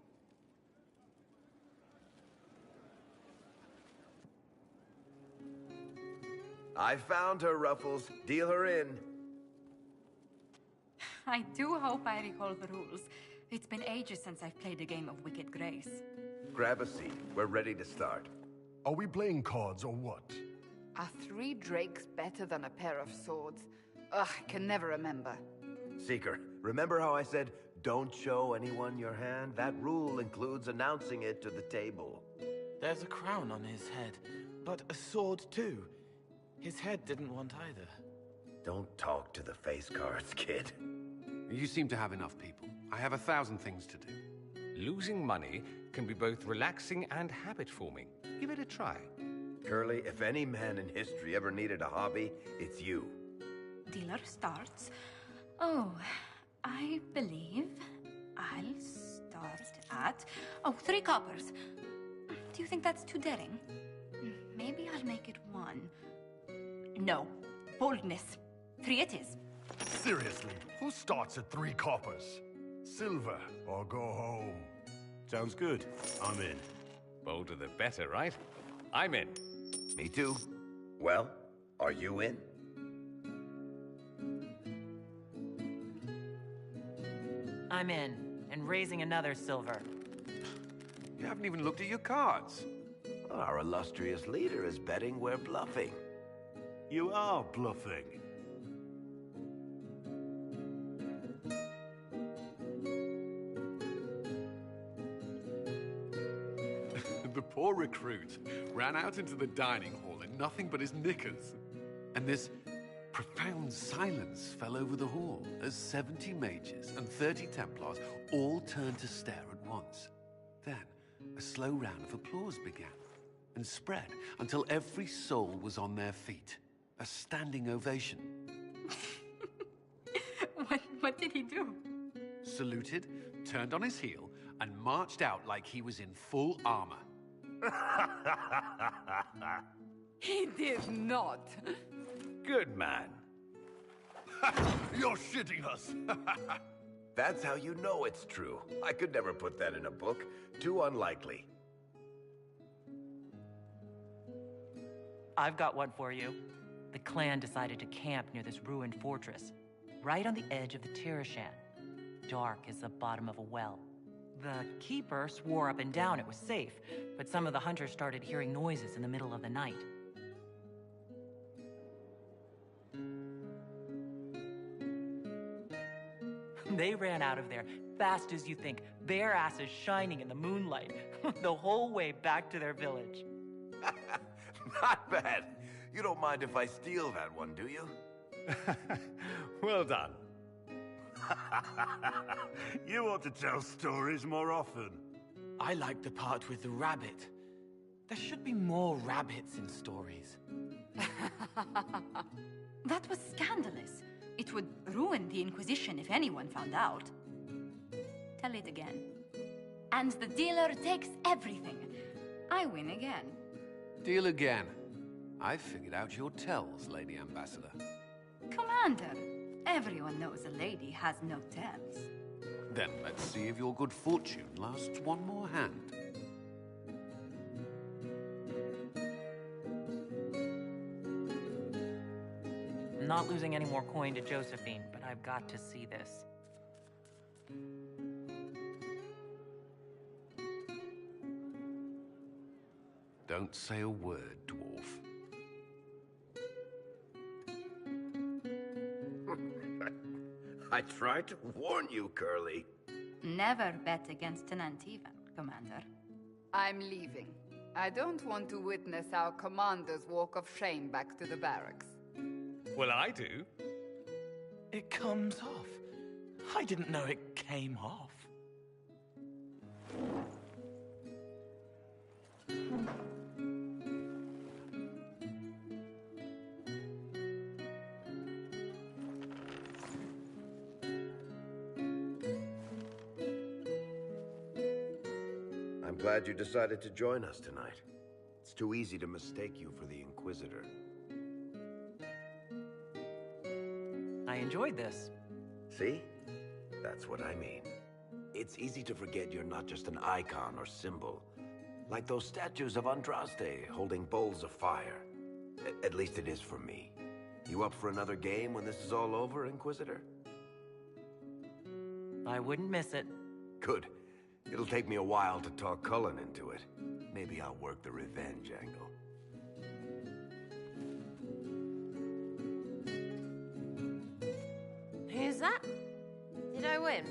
I found her, Ruffles. Deal her in. I do hope I recall the rules. It's been ages since I've played a game of Wicked Grace. Grab a seat. We're ready to start. Are we playing cards or what? Are 3 drakes better than a pair of swords? Ugh, I can never remember. Seeker, remember how I said, don't show anyone your hand? That rule includes announcing it to the table. There's a crown on his head, but a sword too. His head didn't want either. Don't talk to the face cards, kid. You seem to have enough people. I have 1,000 things to do. Losing money can be both relaxing and habit-forming. Give it a try. Curly, if any man in history ever needed a hobby, it's you. Dealer starts. Oh, I believe I'll start at... Oh, 3 coppers. Do you think that's too daring? Maybe I'll make it 1. No. Boldness. 3 it is. Seriously, who starts at 3 coppers? Silver or go home? Sounds good. I'm in. Bolder the better, right? I'm in. Me too. Well, are you in? I'm in, and raising another silver. You haven't even looked at your cards. Our illustrious leader is betting we're bluffing. You are bluffing. The poor recruit ran out into the dining hall in nothing but his knickers. And this profound silence fell over the hall as 70 mages and 30 Templars all turned to stare at once. Then, a slow round of applause began and spread until every soul was on their feet. A standing ovation. What did he do? Saluted, turned on his heel, and marched out like he was in full armor. He did not. Good man. You're shitting us. That's how you know it's true. I could never put that in a book. Too unlikely. I've got one for you. The clan decided to camp near this ruined fortress, right on the edge of the Tirishan, dark as the bottom of a well. The keeper swore up and down it was safe, but some of the hunters started hearing noises in the middle of the night. They ran out of there, fast as you think, bare asses shining in the moonlight, the whole way back to their village. Not bad. You don't mind if I steal that one, do you? Well done. You ought to tell stories more often. I like the part with the rabbit. There should be more rabbits in stories. That was scandalous. It would ruin the Inquisition if anyone found out. Tell it again. And the dealer takes everything. I win again. Deal again. I've figured out your tells, Lady Ambassador. Commander, Everyone knows a lady has no tails. Then let's see if your good fortune lasts one more hand. I'm not losing any more coin to Josephine, but I've got to see this. Don't say a word, dwarf. I tried to warn you, Curly. Never bet against an Antivan, Commander. I'm leaving. I don't want to witness our commander's walk of shame back to the barracks. Well, I do. It comes off. I didn't know it came off. I'm glad you decided to join us tonight. It's too easy to mistake you for the Inquisitor. I enjoyed this. See? That's what I mean. It's easy to forget you're not just an icon or symbol. Like those statues of Andraste holding bowls of fire. At least it is for me. You up for another game when this is all over, Inquisitor? I wouldn't miss it. Good. It'll take me a while to talk Cullen into it. Maybe I'll work the revenge angle. Who's that? Did I win?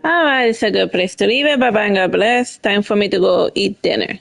Alright, it's a good place to leave it. Bye bye and God bless. Time for me to go eat dinner.